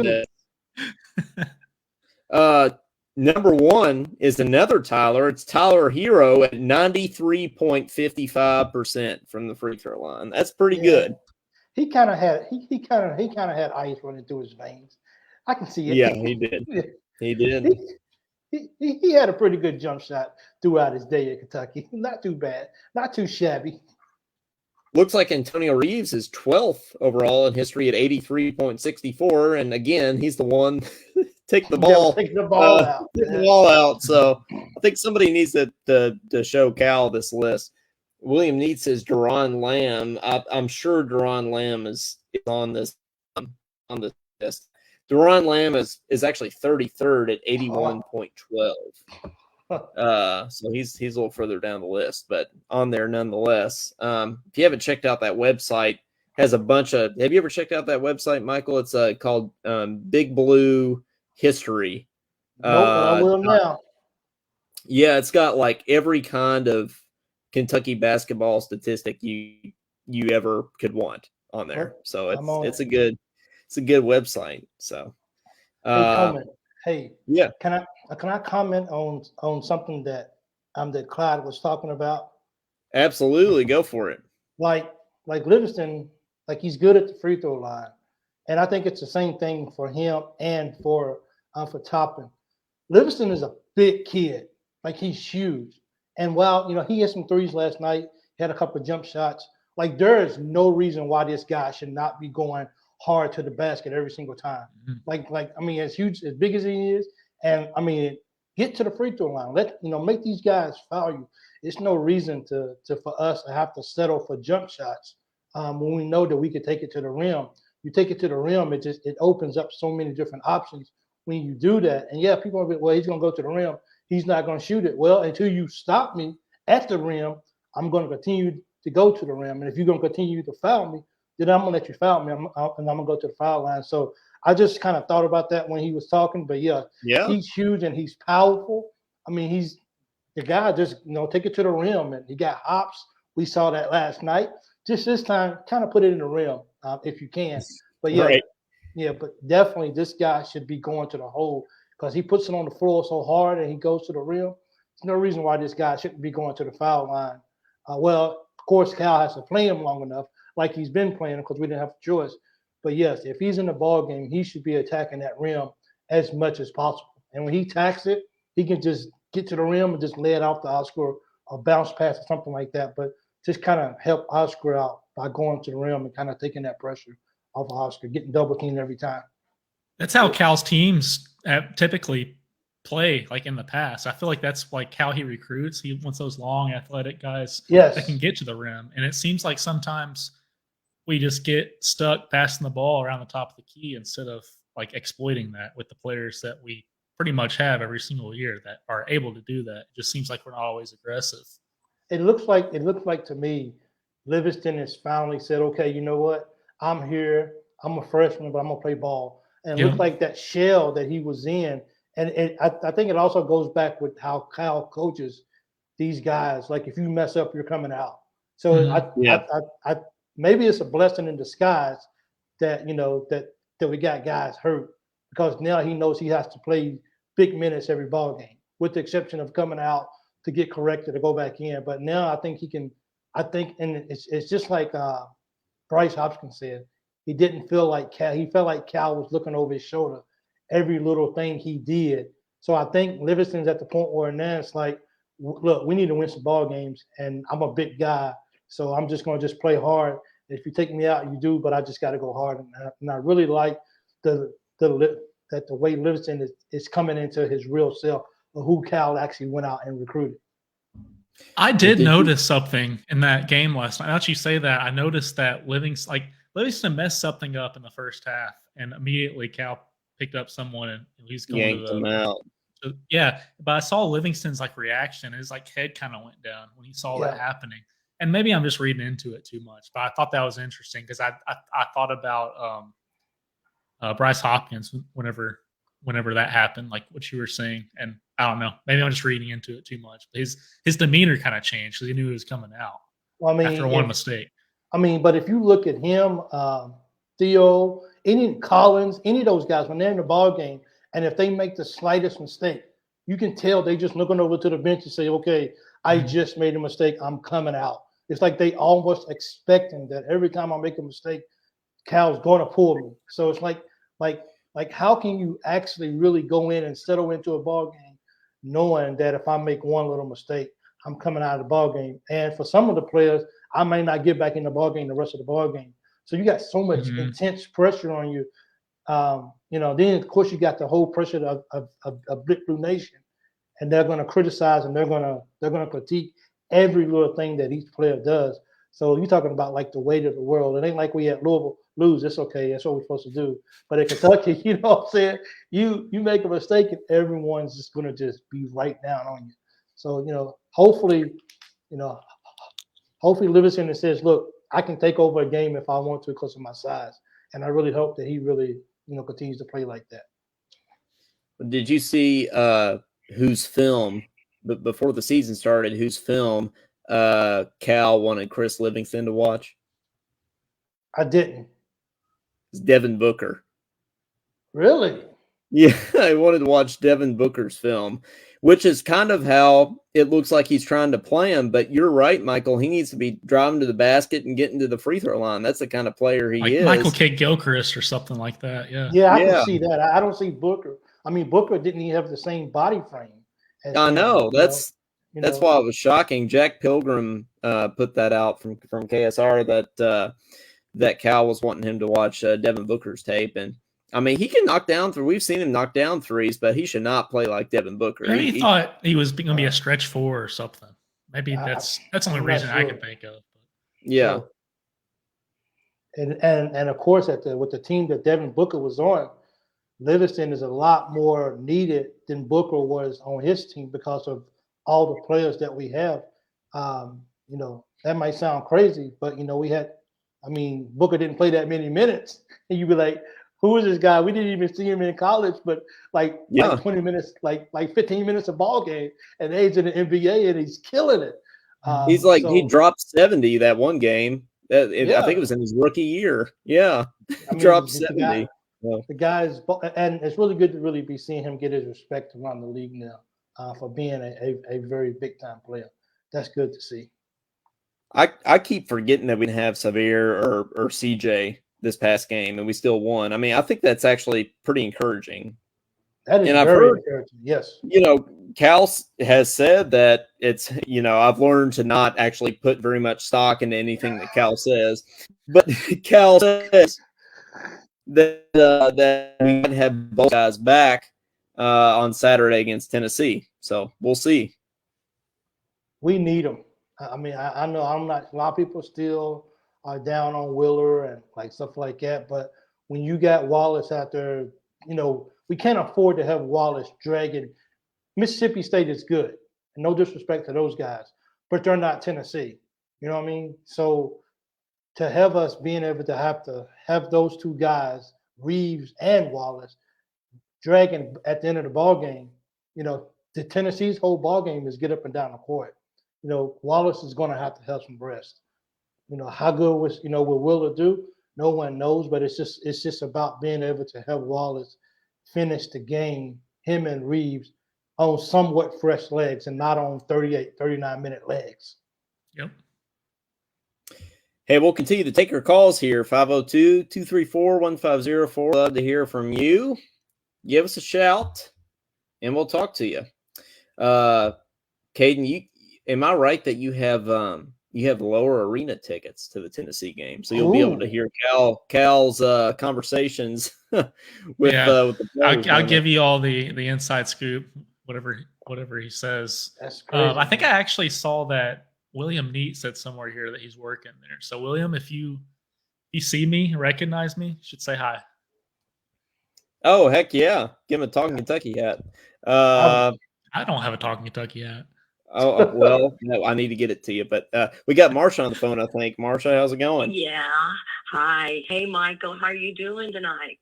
this. Number 1 is another Tyler. It's Tyler Hero at 93.55% from the free throw line. That's pretty good.
He kind of had ice running through his veins. I can see it.
Yeah, he did. He did.
He had a pretty good jump shot throughout his day at Kentucky. Not too bad. Not too shabby.
Looks like Antonio Reeves is 12th overall in history at 83.64. And again, he's the one take the ball.
Take the ball out.
Take the ball out. So I think somebody needs to show Cal this list. William Neat says Deron Lamb. I'm sure Deron Lamb is on this list. Deron Lamb is actually 33rd at 81.12. So he's a little further down the list, but on there nonetheless. If you haven't checked out that website, has a bunch of. Have you ever checked out that website, Michael? It's called Big Blue History.
I will now.
Yeah, it's got like every kind of Kentucky basketball statistic you ever could want on there. So it's a good website. So
hey,
yeah.
Can I comment on something that Clyde was talking about?
Absolutely, go for it.
Like Livingston, like he's good at the free throw line, and I think it's the same thing for him and for Talkin. Livingston is a big kid, like he's huge, and while he had some threes last night, he had a couple of jump shots. Like there is no reason why this guy should not be going hard to the basket every single time. Mm-hmm. Like I mean, as big as he is, and I mean, get to the free throw line. Make these guys foul you. It's no reason for us to have to settle for jump shots when we know that we could take it to the rim. You take it to the rim, it opens up so many different options when you do that. And yeah, people are like, well, he's gonna go to the rim. He's not gonna shoot it. Well, until you stop me at the rim, I'm gonna continue to go to the rim. And if you're gonna continue to foul me, then I'm gonna let you foul me, and I'm gonna go to the foul line. So I just kind of thought about that when he was talking. But yeah, he's huge and he's powerful. I mean, he's the guy. Just take it to the rim, and he got hops. We saw that last night. Just this time, kind of put it in the rim if you can. But but definitely this guy should be going to the hole because he puts it on the floor so hard and he goes to the rim. There's no reason why this guy shouldn't be going to the foul line. Well, of course, Cal has to play him long enough, like he's been playing, because we didn't have a choice. But yes, if he's in the ball game, he should be attacking that rim as much as possible. And when he attacks it, he can just get to the rim and just lay it off to Oscar or bounce pass or something like that. But just kind of help Oscar out by going to the rim and kind of taking that pressure off of Oscar, getting double teamed every time.
That's how Cal's teams typically play, like in the past. I feel like that's like how he recruits. He wants those long, athletic guys that can get to the rim. And it seems like sometimes we just get stuck passing the ball around the top of the key instead of like exploiting that with the players that we pretty much have every single year that are able to do that. It just seems like we're not always aggressive.
It looks like to me, Livingston has finally said, okay, you know what? I'm here. I'm a freshman, but I'm gonna play ball. And it looks like that shell that he was in. And I think it also goes back with how Cal coaches these guys. Like if you mess up, you're coming out. So I maybe it's a blessing in disguise that that we got guys hurt, because now he knows he has to play big minutes every ball game, with the exception of coming out to get corrected to go back in. But now I think he can. And it's just like Bryce Hopkins said. He didn't feel like Cal. He felt like Cal was looking over his shoulder every little thing he did. So I think Livingston's at the point where now it's like, look, we need to win some ball games, and I'm a big guy, so I'm just going to just play hard. If you take me out, you do, but I just got to go hard. And I really like the way Livingston is coming into his real self of who Cal actually went out and recruited.
I did notice something in that game last night. Now that you say that, I noticed that Livingston messed something up in the first half, and immediately Cal picked up someone and he's going
yanked him out.
Yeah, but I saw Livingston's reaction. His head kind of went down when he saw that happening. and maybe I'm just reading into it too much, but I thought that was interesting because I thought about Bryce Hopkins whenever that happened, like what you were saying, and I don't know, maybe I'm just reading into it too much. But his demeanor kind of changed because he knew he was coming out. Well, I mean, after one mistake.
I mean, but if you look at him, Theo, Collins, any of those guys when they're in the ball game, and if they make the slightest mistake, you can tell they just looking over to the bench and say, "Okay, I just made a mistake. I'm coming out." It's like they almost expecting that every time I make a mistake, Cal's going to pull me. So it's like how can you actually really go in and settle into a ball game knowing that if I make one little mistake, I'm coming out of the ball game? And for some of the players, I may not get back in the ball game the rest of the ball game. So you got so much intense pressure on you. Then of course you got the whole pressure of Big Blue Nation, and they're going to criticize and they're going to critique every little thing that each player does. So you're talking about like the weight of the world. It ain't like we at Louisville lose. It's okay. That's what we're supposed to do. But at Kentucky, you know what I'm saying? You make a mistake and everyone's just going to just be right down on you. So, hopefully Livingston says, look, I can take over a game if I want to because of my size. And I really hope that he really, continues to play like that.
Did you see whose film, before the season started, whose film Cal wanted Chris Livingston to watch?
I didn't.
It's Devin Booker.
Really?
Yeah, I wanted to watch Devin Booker's film, which is kind of how it looks like he's trying to play him. But you're right, Michael. He needs to be driving to the basket and getting to the free throw line. That's the kind of player he is.
Michael K. Gilchrist or something like that. Yeah.
Yeah, I can see that. I don't see Booker. I mean, Booker didn't even have the same body frame.
I know. That's why it was shocking. Jack Pilgrim put that out from KSR that Cal was wanting him to watch Devin Booker's tape. And I mean, he can knock down we've seen him knock down threes, but he should not play like Devin Booker.
Maybe he thought he was going to be a stretch four or something. Maybe that's the only reason I can think of.
Yeah.
So, and of course, with the team that Devin Booker was on, Livingston is a lot more needed than Booker was on his team because of all the players that we have. That might sound crazy, but Booker didn't play that many minutes, and you'd be like, who is this guy? We didn't even see him in college, but like 20 minutes, like 15 minutes of ball game, and he's in the NBA and he's killing it.
He dropped 70 that one game. I think it was in his rookie year. Yeah, dropped 70.
The guys, and it's really good to really be seeing him get his respect around the league now for being a very big time player. That's good to see.
I keep forgetting that we didn't have Xavier or CJ this past game, and we still won. I mean, I think that's actually pretty encouraging.
That is very encouraging. Yes.
Cal has said that it's, I've learned to not actually put very much stock into anything that Cal says, but Cal says that we might have both guys back on Saturday against Tennessee. So we'll see.
We need them. I mean, I know a lot of people still are down on Willer and like stuff like that. But when you got Wallace out there, we can't afford to have Wallace dragging. Mississippi State is good. And no disrespect to those guys, but they're not Tennessee. You know what I mean? So to have us being able to have those two guys, Reeves and Wallace, dragging at the end of the ball game, the Tennessee's whole ball game is get up and down the court. Wallace is going to have some rest. How good will Willer do? No one knows, but it's just about being able to have Wallace finish the game, him and Reeves, on somewhat fresh legs and not on 38, 39-minute legs.
Yep.
Hey, we'll continue to take your calls here, 502-234-1504. Love to hear from you. Give us a shout, and we'll talk to you. Caden, am I right that you have lower arena tickets to the Tennessee game, so you'll be able to hear Cal's conversations with the players.
I'll give you all the inside scoop, whatever he says.
That's crazy.
I think I actually saw that William Neat said somewhere here that he's working there. So William, if you see me, recognize me, you should say hi.
Oh, heck yeah. Give him a Talkin Kentucky hat.
I don't have a Talkin Kentucky hat.
Oh, well, no, I need to get it to you. But we got Marsha on the phone, I think. Marsha, how's it going?
Yeah. Hi. Hey, Michael. How are you doing tonight?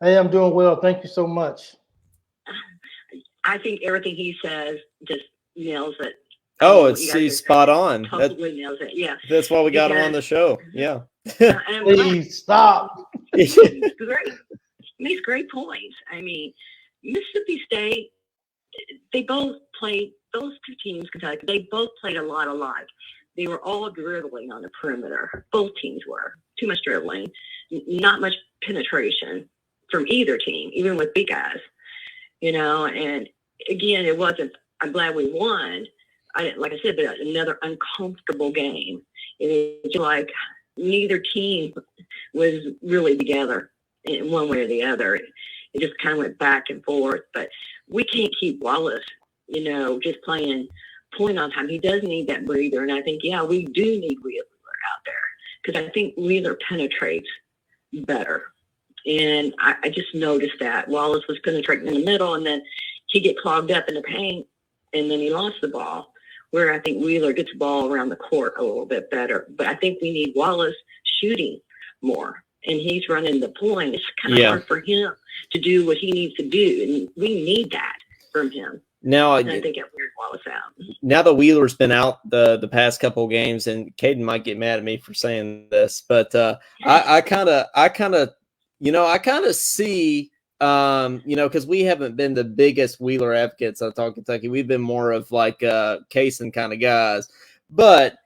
Hey, I'm doing well. Thank you so much.
I think everything he says just nails it.
Oh, he's spot on.
Totally nails it. Yeah.
That's why we got him on the show. Yeah.
Please stop.
He's great. He makes great points. I mean, Mississippi State, they both played, those two teams, Kentucky, they both played a lot alike. They were all dribbling on the perimeter. Both teams were. Too much dribbling, not much penetration from either team, even with big guys, and again, it wasn't, I'm glad we won. Like I said, but another uncomfortable game. It was like neither team was really together in one way or the other. It just kind of went back and forth. But we can't keep Wallace, just playing point on time. He does need that breather. And I think, we do need Wheeler out there because I think Wheeler penetrates better. And I just noticed that Wallace was penetrating in the middle, and then he get clogged up in the paint, and then he lost the ball. Where I think Wheeler gets the ball around the court a little bit better. But I think we need Wallace shooting more, and he's running the point. It's kind of hard for him to do what he needs to do, and we need that from him.
Now,
I think it weird Wallace out.
Now that Wheeler's been out the past couple of games, and Caden might get mad at me for saying this, but I kind of see, because we haven't been the biggest Wheeler advocates on Talk Kentucky. We've been more of like Kaysen kind of guys, but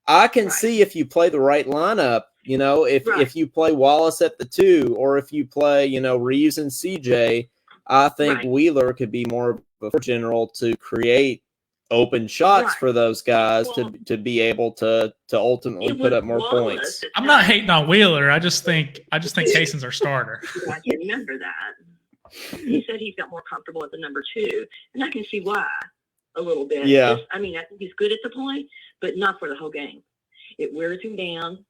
I can see if you play the right lineup, if you play Wallace at the 2, or if you play, Reeves and CJ, I think Wheeler could be more of a general to create open shots for those guys to be able to ultimately put up more points.
I'm not hating on Wheeler. I just think Kaysen's our starter.
I can remember that. He said he felt more comfortable at the number 2, and I can see why a little bit.
Yeah.
I think he's good at the point, but not for the whole game. It wears him down.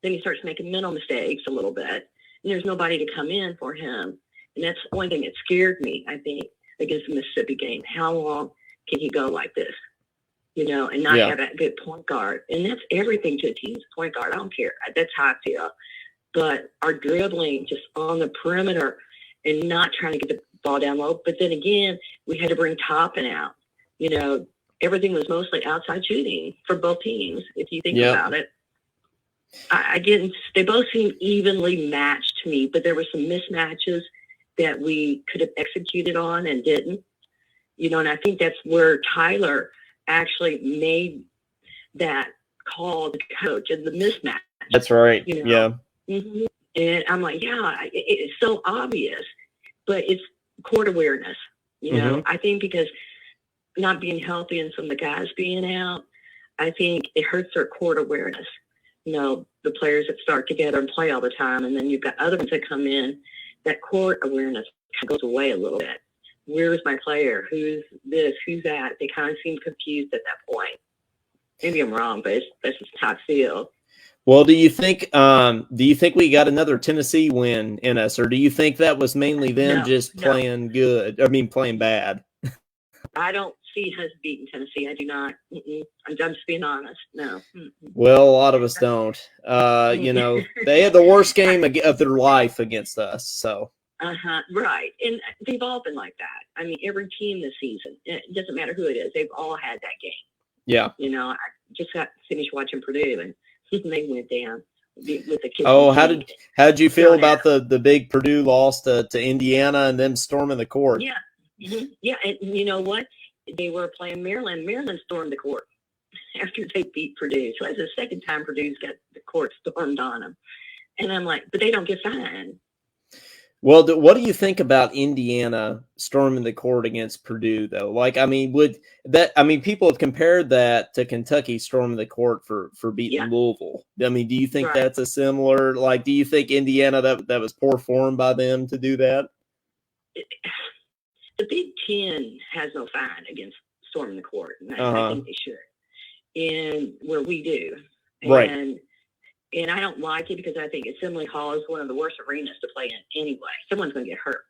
Then he starts making mental mistakes a little bit, and there's nobody to come in for him. And that's one thing that scared me, I think, against the Mississippi game. How long can he go like this, and not have that good point guard? And that's everything to a team's point guard. I don't care. That's how I feel. But our dribbling just on the perimeter and not trying to get the ball down low. But then again, we had to bring Talkin out. Everything was mostly outside shooting for both teams, if you think about it. I didn't. They both seemed evenly matched to me, but there were some mismatches that we could have executed on and didn't. And I think that's where Tyler actually made that call, the coach, and the mismatch.
That's right. Yeah.
Mm-hmm. And I'm like, it's so obvious, but it's court awareness. I think because not being healthy and some of the guys being out, I think it hurts their court awareness. The players that start together and play all the time, and then you've got other ones that come in, that court awareness kind of goes away a little bit. Where's my player? Who's this? Who's that? They kind of seem confused at that point. Maybe I'm wrong, but that's just how I feel.
Well, do you think we got another Tennessee win in us, or do you think that was mainly them playing good? I mean, playing bad.
I don't see us beating Tennessee. I do not. I'm just being honest. No.
Well, a lot of us don't. They had the worst game of their life against us. So.
Right. And they've all been like that. I mean, every team this season, it doesn't matter who it is, they've all had that game.
Yeah.
I just got finished watching Purdue, and they went down with the kids.
Oh, how did you feel about the big Purdue loss to Indiana and them storming the court?
Yeah. Mm-hmm. Yeah. And you know what? They were playing Maryland. Maryland stormed the court after they beat Purdue. So that's the second time Purdue's got the court stormed on them. And I'm like, but they don't get fined.
Well, what do you think about Indiana storming the court against Purdue, though? People have compared that to Kentucky storming the court for beating Louisville. I mean, do you think that's a similar, do you think Indiana, that was poor form by them to do that?
The Big Ten has no fine against storming the court. And I think they should. And where we do. And I don't like it because I think Assembly Hall is one of the worst arenas to play in anyway. Someone's going to get hurt.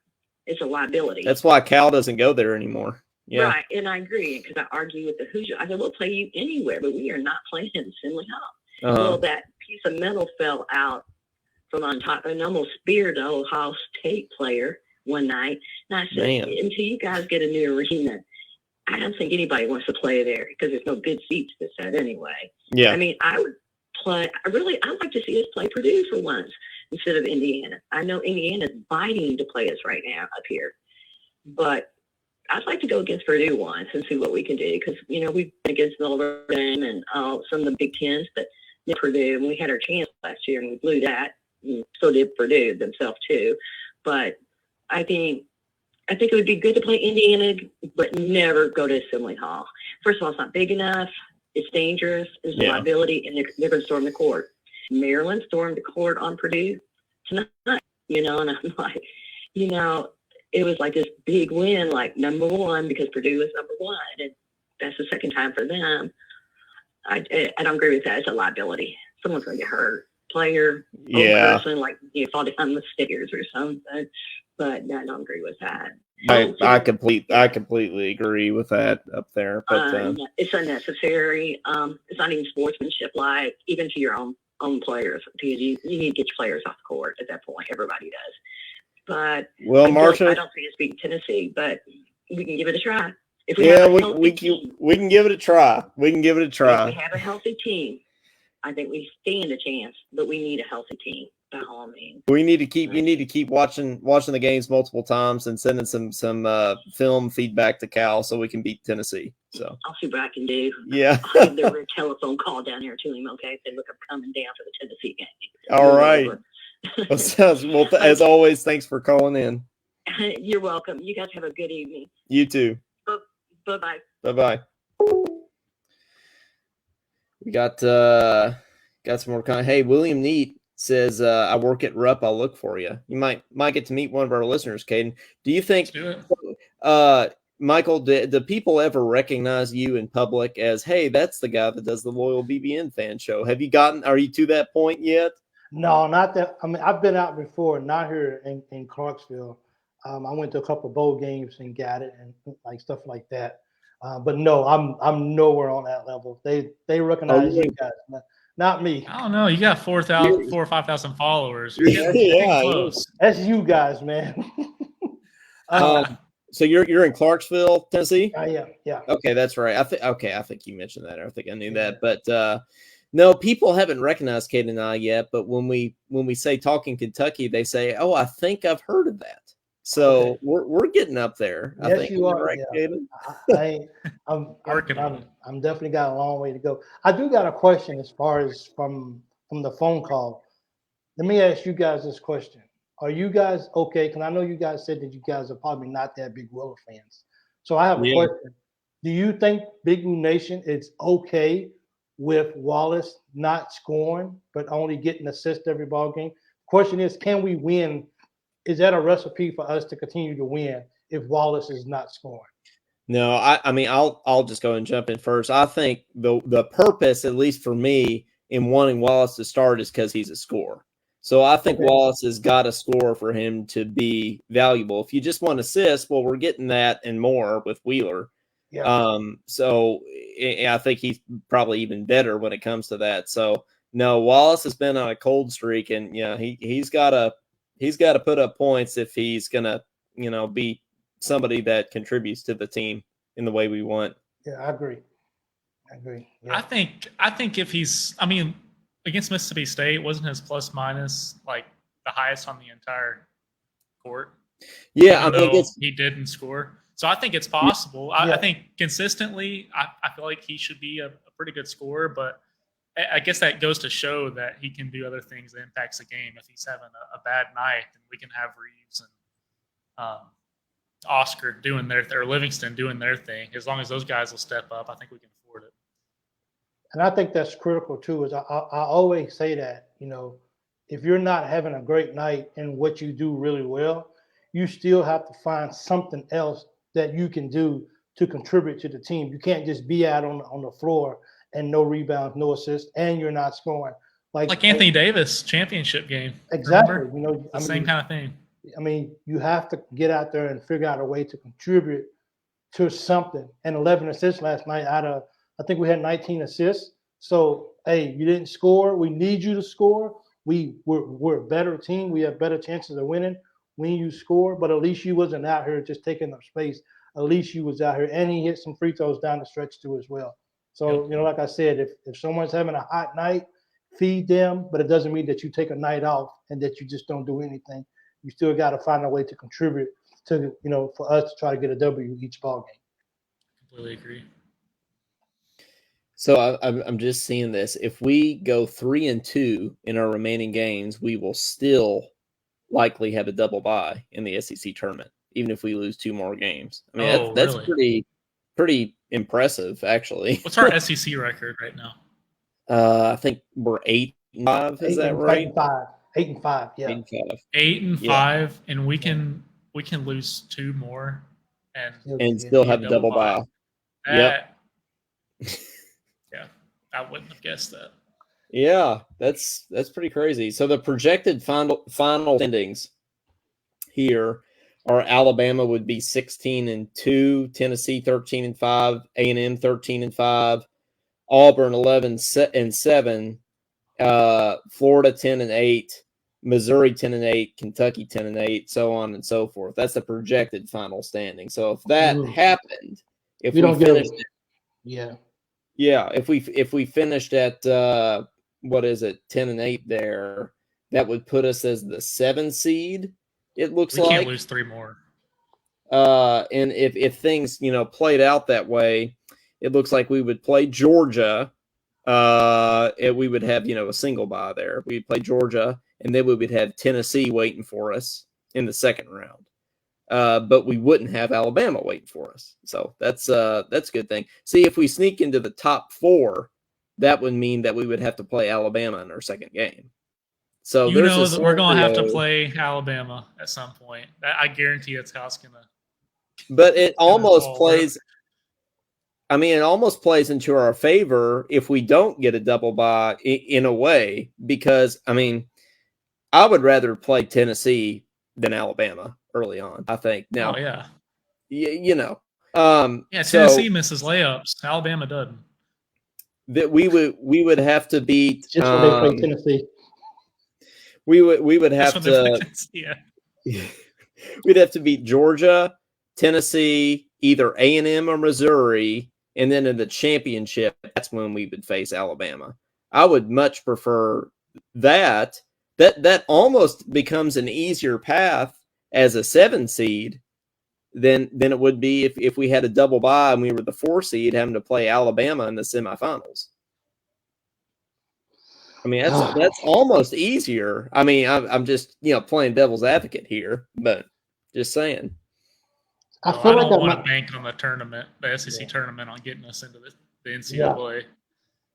It's a liability.
That's why Cal doesn't go there anymore. Yeah.
Right, and I agree because I argue with the Hoosier. I said, we'll play you anywhere, but we are not playing in Assembly Hall. Well, that piece of metal fell out from on top and almost speared the Ohio State player one night. And I said, until you guys get a new arena, I don't think anybody wants to play there because there's no good seats to set anyway.
Yeah.
I mean, I would play. I'd like to see us play Purdue for once instead of Indiana. I know Indiana's biting to play us right now up here, but I'd like to go against Purdue once and see what we can do because, you know, we've been against Notre Dame and some of the Big Tens, but Purdue, and we had our chance last year and we blew that. And so did Purdue themselves too. But I think it would be good to play Indiana, but never go to Assembly Hall. First of all, it's not big enough. It's dangerous. It's a liability, and they're going to storm the court. Maryland stormed the court on Purdue tonight, you know, and I'm like, you know, it was like this big win, like number one, because Purdue was number one, and that's the second time for them. I don't agree with that. It's a liability. Someone's going to get hurt. Player, person, like you fall down the stairs or something. But I don't agree with that.
I completely agree with that up there. But
it's unnecessary. It's not even sportsmanship like, even to your own players, because you need to get your players off the court at that point. Everybody does. But
Marsha,
I don't see us beating Tennessee, but we can give it a try.
If we can give it a try. We can give it a try.
If we have a healthy team, I think we stand a chance, but we need a healthy team. By all means.
You need to keep watching the games multiple times and sending some film feedback to Cal so we can beat Tennessee. So
I'll see what I can do.
Yeah.
I'll give the telephone call down there to him, okay? Say, look, I'm coming down for the Tennessee game.
All right. As always, thanks for calling in.
You're welcome. You guys have a good evening.
You too.
Bye-bye.
Bye-bye. We got some more comment. Hey, William Neat says, I work at Rupp. I'll look for you. You might get to meet one of our listeners, Caden. Do you think, Michael, do people ever recognize you in public as, hey, that's the guy that does the Loyal BBN fan show? Are you to that point yet?
No, not that. I mean, I've been out before, not here in Clarksville. I went to a couple of bowl games and got it and like stuff like that. But no, I'm nowhere on that level. They recognize you guys, not me.
I don't know. You got 4,000 or 5,000 followers. You're getting close.
That's you guys, man.
So you're in Clarksville, Tennessee?
Yeah.
Okay, that's right. I think you mentioned that. I think I knew that. But no, people haven't recognized Kate and I yet. But when we say Talkin Kentucky, they say, "Oh, I think I've heard of that." So we're getting up there.
Yes,
I think
you are.
Right,
yeah. I'm definitely got a long way to go. I do got a question as far as from the phone call. Let me ask you guys this question. Are you guys okay? Because I know you guys said that you guys are probably not that big Willow fans. So I have a question. Do you think Big Blue Nation is okay with Wallace not scoring, but only getting assists every ball game? Question is, can we win? Is that a recipe for us to continue to win if Wallace is not scoring?
No, I mean, I'll just go and jump in first. I think the purpose, at least for me, in wanting Wallace to start is because he's a scorer. So I think Wallace has got a score for him to be valuable. If you just want assists, well, we're getting that and more with Wheeler.
Yeah.
So I think he's probably even better when it comes to that. So no, Wallace has been on a cold streak, and he's got to put up points if he's gonna be somebody that contributes to the team in the way we want.
Yeah, I agree. Yeah.
I think if he's, I mean, against Mississippi State, wasn't his plus minus like the highest on the entire court?
Yeah, I mean,
he didn't score. So I think it's possible. I think consistently, I feel like he should be a pretty good scorer, but I guess that goes to show that he can do other things that impacts the game. If he's having a bad night, then we can have Reeves and Oscar doing or Livingston doing their thing. As long as those guys will step up, I think we can afford it.
And I think that's critical too. Is I always say that, if you're not having a great night in what you do really well, you still have to find something else that you can do to contribute to the team. You can't just be out on the floor and no rebounds, no assists, and you're not scoring.
Like Anthony Davis championship game.
Exactly.
Same kind of thing.
I mean, you have to get out there and figure out a way to contribute to something, and 11 assists last night out of, I think we had 19 assists. So, hey, you didn't score. We need you to score. We're a better team. We have better chances of winning when you score. But at least you wasn't out here just taking up space. At least you was out here, and he hit some free throws down the stretch too as well. So, like I said, if someone's having a hot night, feed them. But it doesn't mean that you take a night off and that you just don't do anything. You still got to find a way to contribute to, for us to try to get a W each ball game.
Completely agree.
So I'm just seeing this. If we go 3-2 in our remaining games, we will still likely have a double bye in the SEC tournament, even if we lose 2 more games. I mean, that's
really?
pretty impressive, actually.
What's our SEC record right now?
I think we're 8-5. Is that right?
8-5. Yeah.
8-5.
8-5, and we can lose 2 more
and still have a double bye. Yep.
Yeah, I wouldn't have guessed that.
Yeah, that's pretty crazy. So the projected final standings here are: Alabama would be 16-2, Tennessee 13-5, A&M 13-5, Auburn 11-7, Florida 10-8, Missouri 10-8, Kentucky 10-8, so on and so forth. That's the projected final standing. So if that happened, if we don't finished it, if we finished at 10-8 there, that would put us as the 7 seed. It looks like
we can't lose 3 more.
And if things played out that way, it looks like we would play Georgia. And we would have a single bye there. We'd play Georgia, and then we would have Tennessee waiting for us in the second round. But we wouldn't have Alabama waiting for us. So that's a good thing. See, if we sneak into the top 4, that would mean that we would have to play Alabama in our second game. So
that we're going to have to play Alabama at some point. I guarantee that's how it's going to.
But it almost plays. I mean, it almost plays into our favor if we don't get a double bye in a way, because I mean, I would rather play Tennessee than Alabama early on. I think now.
Oh yeah.
Tennessee
misses layups. Alabama doesn't.
That we would have to beat.
Just when they play Tennessee.
We would have to. We'd have to beat Georgia, Tennessee, either A&M or Missouri, and then in the championship, that's when we would face Alabama. I would much prefer that. That almost becomes an easier path as a 7 seed than it would be if we had a double bye and we were the 4 seed having to play Alabama in the semifinals. I mean, that's almost easier. I mean, I'm just playing devil's advocate here, but just saying.
I don't want to bank on the tournament, the SEC tournament, on getting us into the NCAA. Yeah.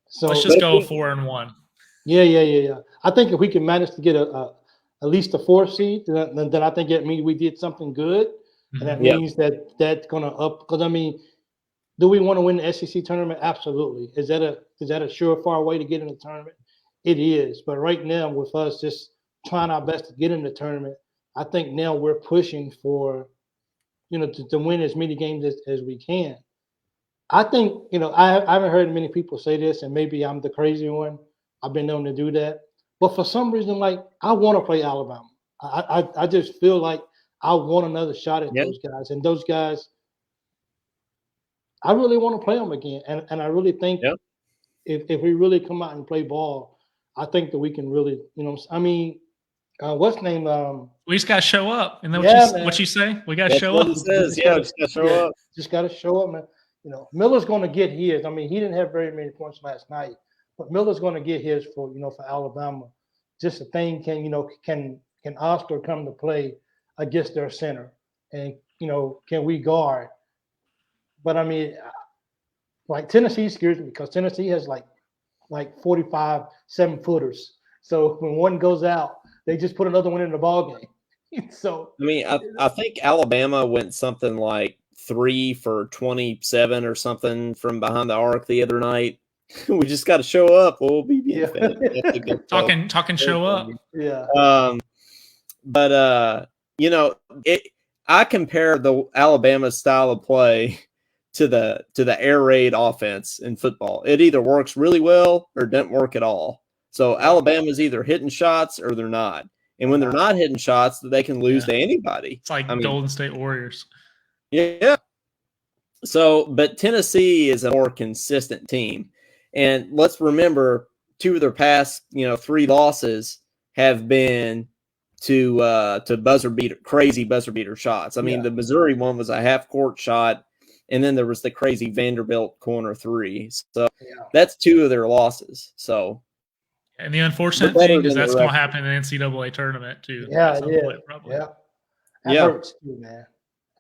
So let's just go 4-1.
Yeah. I think if we can manage to get at least a 4 seed, then I think it means we did something good, and that means that's going to up. Because I mean, do we want to win the SEC tournament? Absolutely. Is that a surefire way to get in the tournament? It is. But right now, with us just trying our best to get in the tournament, I think now we're pushing for, to win as many games as we can. I think, I haven't heard many people say this, and maybe I'm the crazy one. I've been known to do that. But for some reason, I want to play Alabama. I just feel like I want another shot at those guys. And those guys, I really want to play them again. And I really think if we really come out and play ball, I think that we can really, what's name?
We just got to show up. And then what you say? We got to show up.
It says. Just got to show up.
Just got to show up, man. Miller's going to get his. I mean, he didn't have very many points last night, but Miller's going to get his for Alabama. Just a thing, can Oscar come to play against their center, and can we guard? But I mean, Tennessee scares me because Tennessee has like 45 7-footers. So when one goes out, they just put another one in the ball game. So
I mean, I think Alabama went something like 3 for 27 or something from behind the arc the other night. We just got to show up. We'll be
talking show up.
Yeah.
But I compare the Alabama style of play to the air raid offense in football. It either works really well or doesn't work at all. So Alabama's either hitting shots or they're not. And when they're not hitting shots, they can lose to anybody.
It's like Golden State Warriors.
Yeah. So, but Tennessee is a more consistent team. And let's remember 2 of their past, 3 losses have been to crazy buzzer beater shots. I mean, the Missouri one was a half court shot, and then there was the crazy Vanderbilt corner 3. So that's 2 of their losses. So,
and the unfortunate thing is that's going to happen in the NCAA tournament too.
Yeah, probably. That hurts too, man.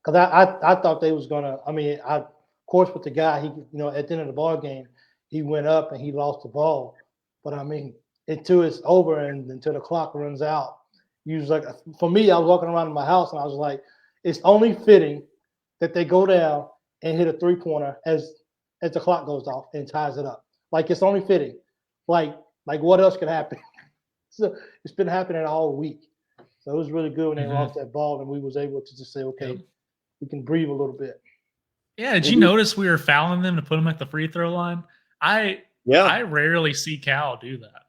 Because I thought they was gonna. I mean, of course, with the guy, he at the end of the ball game, he went up and he lost the ball. But I mean, until it's over and until the clock runs out, you was like, for me, I was walking around in my house and I was like, it's only fitting that they go down and hit a 3-pointer as the clock goes off and ties it up. Like it's only fitting. Like what else could happen? So it's been happening all week. So it was really good when they lost that ball and we was able to just say, okay, we can breathe a little bit.
Yeah, did you notice we were fouling them to put them at the free throw line? I rarely see Cal do that.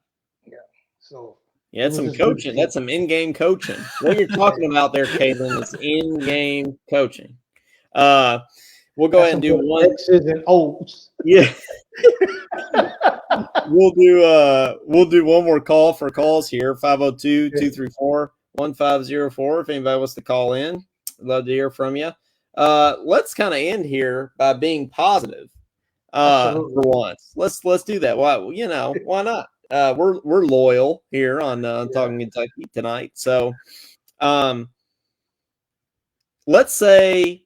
Yeah. So
that's some coaching. That's some in-game coaching. What you're talking about there, Caitlin, is in-game coaching. We'll go ahead and do one.
X's and O's.
Yeah. We'll do one more call for calls here. 502-234-1504. If anybody wants to call in, I'd love to hear from you. Let's kind of end here by being positive. For once. Let's do that. Why not? We're loyal here on Talking Kentucky tonight. So let's say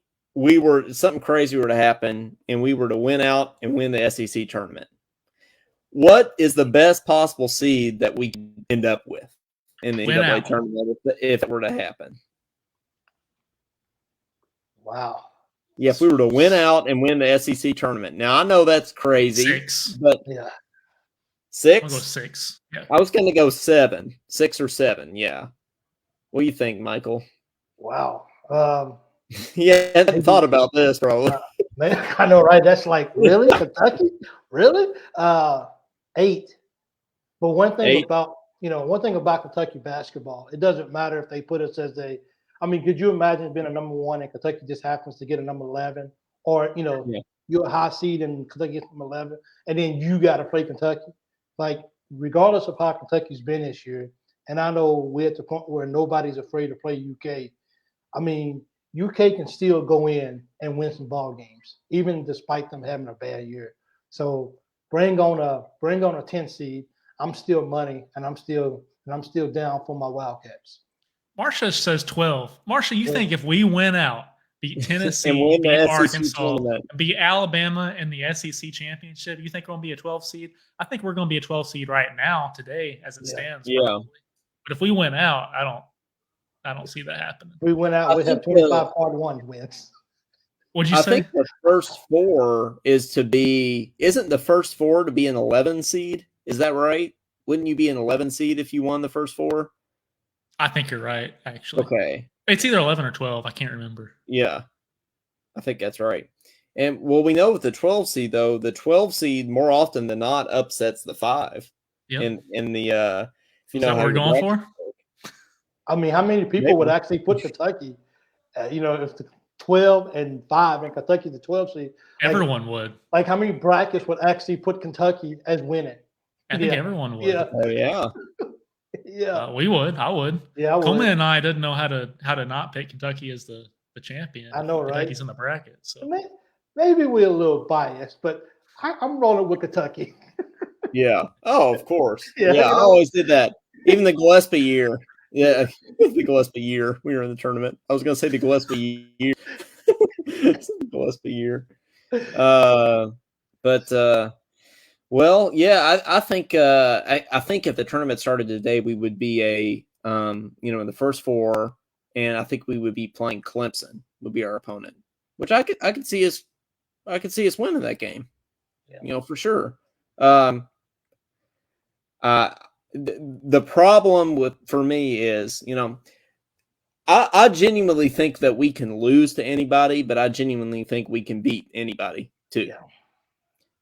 something crazy were to happen and we were to win out and win the SEC tournament. What is the best possible seed that we can end up with in the NCAA tournament if it were to happen?
Wow.
Yeah, if we were to win out and win the SEC tournament. Now, I know that's crazy.
6.
But 6?
I'll go 6. Yeah.
I was going to go 7. 6 or 7, yeah. What do you think, Michael?
Wow.
Yeah, I hadn't thought about this, probably.
Man, I know, right? That's like, really? Kentucky? Really? 8. But one thing about Kentucky basketball, it doesn't matter if they put us as could you imagine being a number 1 and Kentucky just happens to get a number 11? Or, you're a high seed and Kentucky gets number 11, and then you got to play Kentucky? Like, regardless of how Kentucky's been this year, and I know we're at the point where nobody's afraid to play UK. I mean, UK can still go in and win some ball games, even despite them having a bad year. So bring on a 10 seed. I'm still money, and I'm still down for my Wildcats.
Marsha says 12. Marsha, you think if we win out, beat Tennessee, beat Arkansas, beat Alabama in the SEC championship, you think we're going to be a 12 seed? I think we're going to be a 12 seed right now, today, as it stands.
Yeah.
Probably. But if we win out, I don't see that happening.
We went out, we have 25 part 1 wins.
What'd you say?
I think the first 4 isn't the first 4 to be an 11 seed? Is that right? Wouldn't you be an 11 seed if you won the first 4?
I think you're right, actually.
Okay.
It's either 11 or 12. I can't remember.
Yeah. I think that's right. And we know with the 12 seed, though, the 12 seed more often than not upsets the 5.
Yep.
In the
Is that what we're going for?
I mean, how many people would actually put Kentucky? If the 12 and 5 and Kentucky the 12 seed.
Everyone would.
Like, how many brackets would actually put Kentucky as winning?
I think everyone would.
Yeah.
Oh, yeah.
Yeah.
We would. I would.
Yeah, I would.
Coleman and I didn't know how to not pick Kentucky as the champion.
I know, right?
Kentucky's in the bracket. So
maybe we're a little biased, but I'm rolling with Kentucky.
Yeah. Oh, of course.
Yeah.
I always did that. Even the Gillespie year. Yeah, the Gillespie year. We were in the tournament. I was going to say the Gillespie year. The Gillespie year. Well, yeah, I think I think if the tournament started today, we would be in the first 4, and I think we would be playing Clemson would be our opponent, which I could see us winning that game, for sure. The problem for me is, I genuinely think that we can lose to anybody, but I genuinely think we can beat anybody too.
Yeah.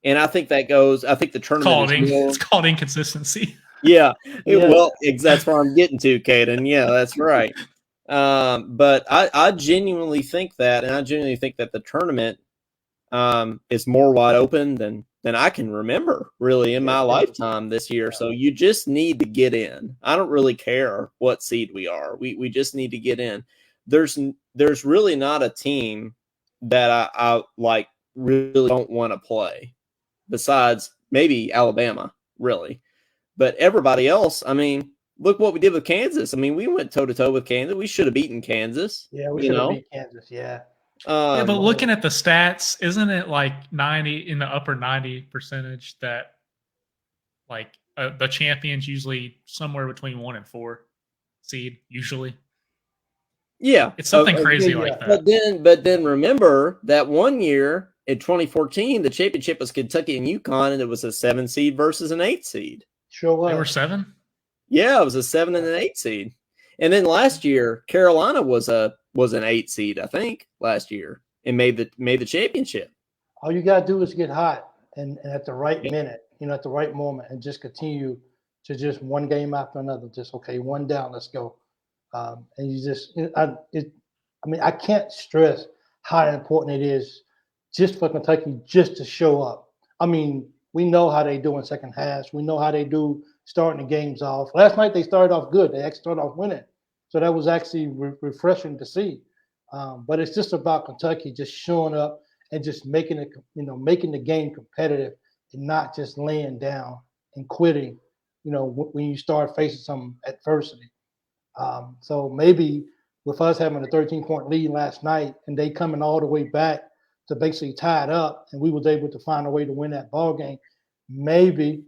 And I think that goes. I think the tournament is more.
It's called inconsistency.
Yeah,
Yeah.
well, that's where I'm getting to, Caden. Yeah, that's right. But I genuinely think that, and I genuinely think that the tournament is more wide open than I can remember really in my lifetime this year. So you just need to get in. I don't really care what seed we are. We just need to get in. There's really not a team that I like really don't want to play besides maybe Alabama, really. But everybody else, I mean, look what we did with Kansas. I mean, we went toe to toe with Kansas. We should have beaten Kansas.
Yeah, we should have beat Kansas. Yeah.
Yeah, but looking at the stats, isn't it like 90 in the upper 90% that like the champions usually somewhere between 1 and 4 seed usually?
Yeah,
it's something crazy like
that. But then remember that one year in 2014, the championship was Kentucky and UConn, and it was a 7 seed versus an 8 seed.
Sure was.
They were 7.
Yeah, it was a 7 and an 8 seed. And then last year, Carolina was an 8 seed, I think, last year, and made the championship.
All you gotta do is get hot and at the right minute, at the right moment, and just continue to just one game after another. Just okay, one down, let's go. And you just, I can't stress how important it is just for Kentucky just to show up. I mean, we know how they do in second halves. We know how they do starting the games off. Last night they started off good. They actually started off winning. So that was actually refreshing to see. But it's just about Kentucky just showing up and just making it, making the game competitive and not just laying down and quitting, when you start facing some adversity. So maybe with us having a 13-point lead last night and they coming all the way back to basically tie it up, and we was able to find a way to win that ball game, maybe,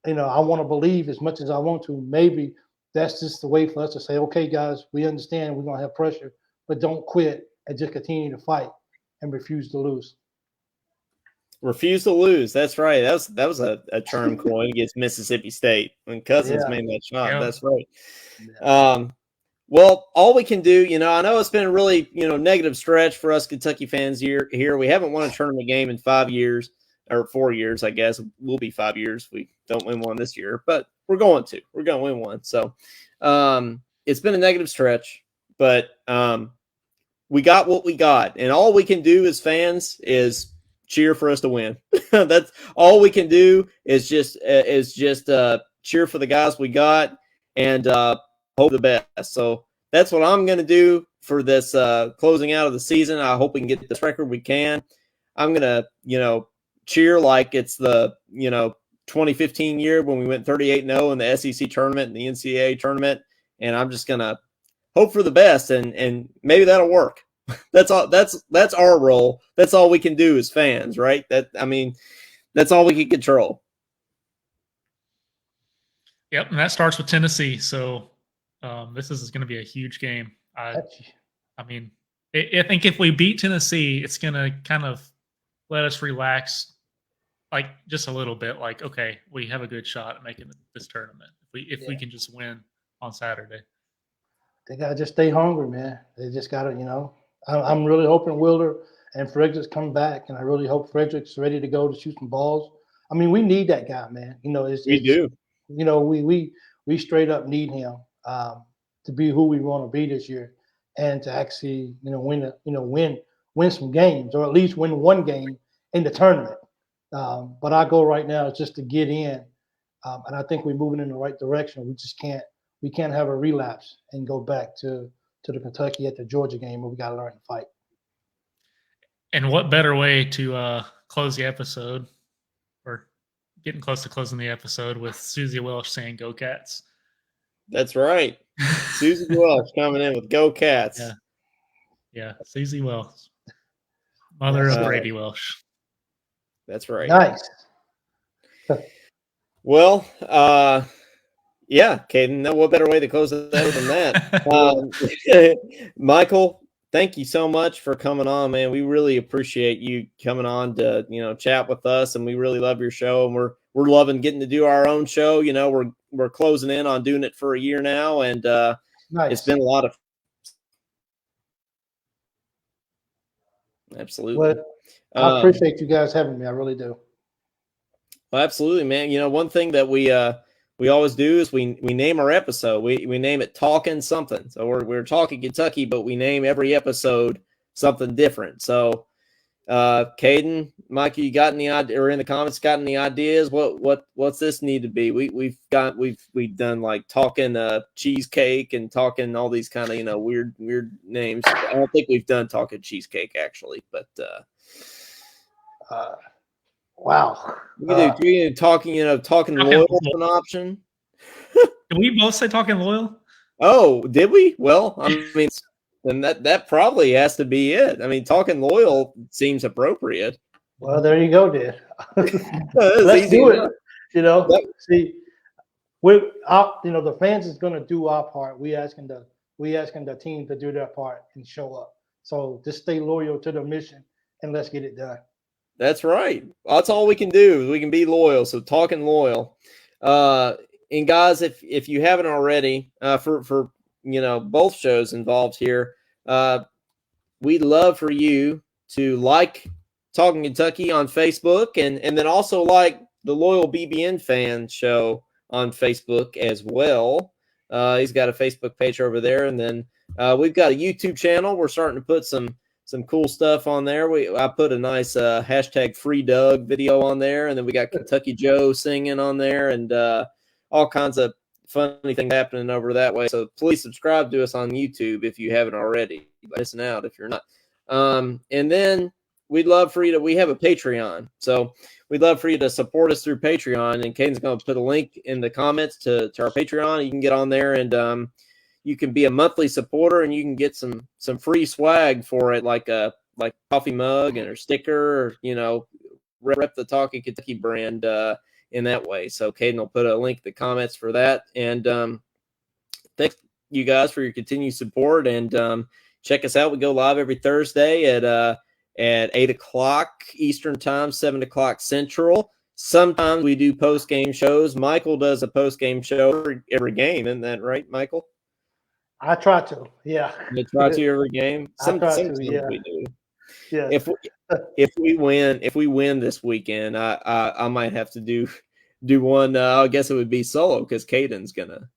I want to believe as much as I want to, maybe that's just the way for us to say, okay, guys, we understand we're going to have pressure, but don't quit and just continue to fight and refuse to lose.
Refuse to lose. That's right. That was a term coined against Mississippi State when Cousins made that shot. Yeah. That's right. Yeah. Well, all we can do, I know it's been a really, negative stretch for us Kentucky fans here. We haven't won a tournament game in 5 years or 4 years, I guess. We'll be 5 years if we don't win one this year, but we're going to win one. So it's been a negative stretch, but we got what we got. And all we can do as fans is cheer for us to win. That's all we can do is just cheer for the guys we got and hope the best. So that's what I'm going to do for this closing out of the season. I hope we can get this record we can. I'm going to, cheer like it's the, 2015 year when we went 38-0 in the SEC tournament and the NCAA tournament. And I'm just going to hope for the best and maybe that'll work. That's all. That's our role. That's all we can do as fans, right? That's all we can control.
Yep, and that starts with Tennessee. So this is going to be a huge game. I think if we beat Tennessee, it's going to kind of let us relax, like just a little bit. Like, okay, we have a good shot at making this tournament if we can just win on Saturday.
They gotta just stay hungry, man. They just gotta, I'm really hoping Wilder and Fredericks come back, and I really hope Fredericks ready to go to shoot some balls. I mean, we need that guy, man. We do. We straight up need him to be who we want to be this year, and to actually, win some games, or at least win one game in the tournament. But our goal right now is just to get in, and I think we're moving in the right direction. We can't have a relapse and go back to the Kentucky at the Georgia game where we got to learn to fight.
And what better way to close the episode, or getting close to closing the episode, with Susie Welsh saying "Go Cats"?
That's right. Susie Welsh coming in with "Go Cats."
Yeah, Susie Welsh, mother of Brady Welsh.
That's right.
Nice.
Well, yeah, Caden, what better way to close it out than that? Michael, thank you so much for coming on, man. We really appreciate you coming on to, chat with us, and we really love your show, and we're loving getting to do our own show. We're closing in on doing it for a year now, and nice. It's been a lot of Absolutely.
Well, I appreciate you guys having me. I really do.
Well, absolutely, man. One thing that we always do is we name our episode. We name it Talkin' something. So we're talking Kentucky, but we name every episode something different. So Caden, Mike, you got any idea, or in the comments got any ideas? What's this need to be? We've done like talking cheesecake and talking all these kind of weird names. I don't think we've done talking cheesecake actually, but
wow.
We talking loyal an option.
Did we both say talking loyal?
Oh, did we? Well, I mean, then that probably has to be it. I mean, talking loyal seems appropriate.
Well, there you go, dude. Let's do it. See, the fans is gonna do our part. We asking the team to do their part and show up. So just stay loyal to the mission and let's get it done.
That's right. That's all we can do. We can be loyal. So talking loyal. And guys, if you haven't already, for both shows involved here, we'd love for you to like Talking Kentucky on Facebook and then also like the Loyal BBN Fan Show on Facebook as well. He's got a Facebook page over there, and then we've got a YouTube channel. We're starting to put some cool stuff on there. I put a nice hashtag Free Doug video on there, and then we got Kentucky Joe singing on there, and all kinds of funny things happening over that way. So please subscribe to us on YouTube if you haven't already. You're missing out if you're not. And then we'd love for you to, we have a Patreon. So we'd love for you to support us through Patreon. And Caden's going to put a link in the comments to our Patreon. You can get on there and you can be a monthly supporter and you can get some free swag for it, like coffee mug and a sticker, or, rep the Talkin' Kentucky brand in that way. So Caden will put a link in the comments for that. And thanks you guys for your continued support, and check us out. We go live every Thursday at 8:00 Eastern time, 7:00 Central. Sometimes we do post-game shows. Michael does a post-game show every game. Isn't that right, Michael?
I try to, yeah.
You try to every game?
Sometimes we do. Yeah.
If we win this weekend, I might have to do one. I guess it would be solo because Caden's gonna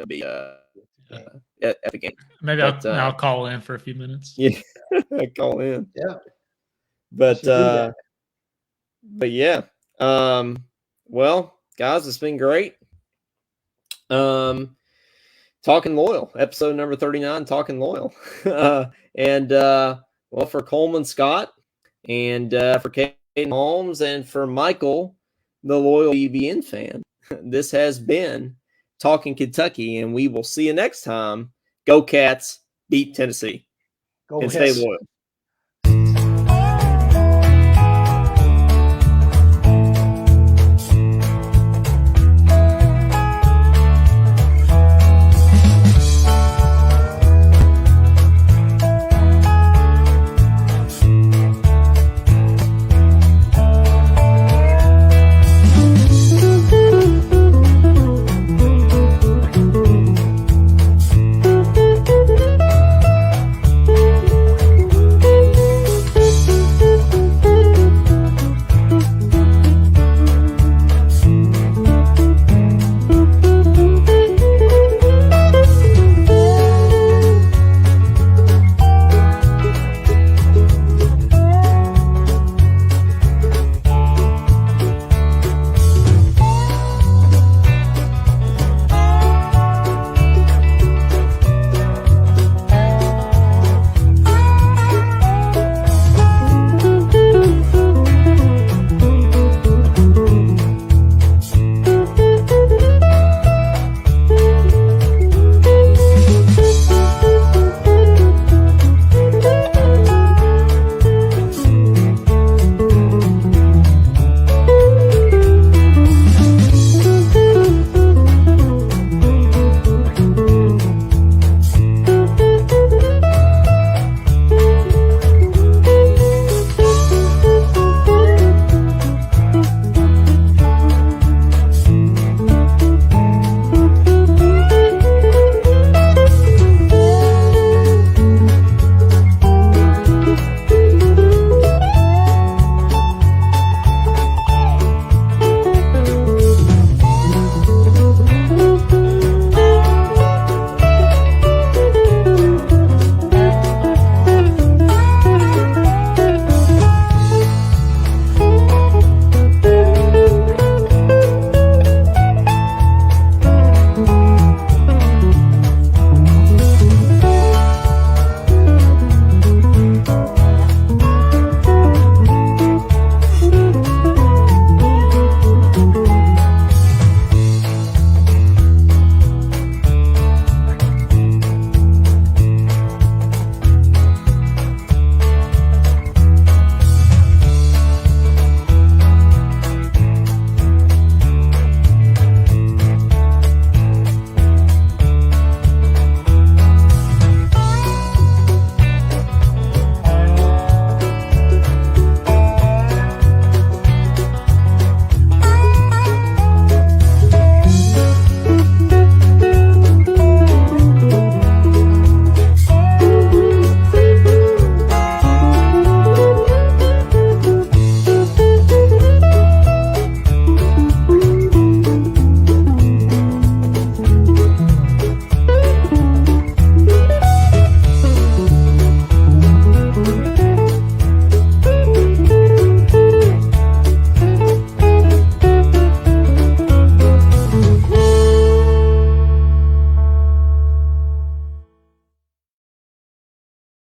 be at the game.
Maybe I'll call in for a few minutes.
Yeah, call in.
Yeah,
but yeah. Well, guys, it's been great. Talking Loyal, episode number 39, Talking Loyal. And well, for Coleman Scott, and for Caden Holmes, and for Michael, the loyal BBN fan, this has been Talking Kentucky, and we will see you next time. Go Cats, beat Tennessee, and stay loyal.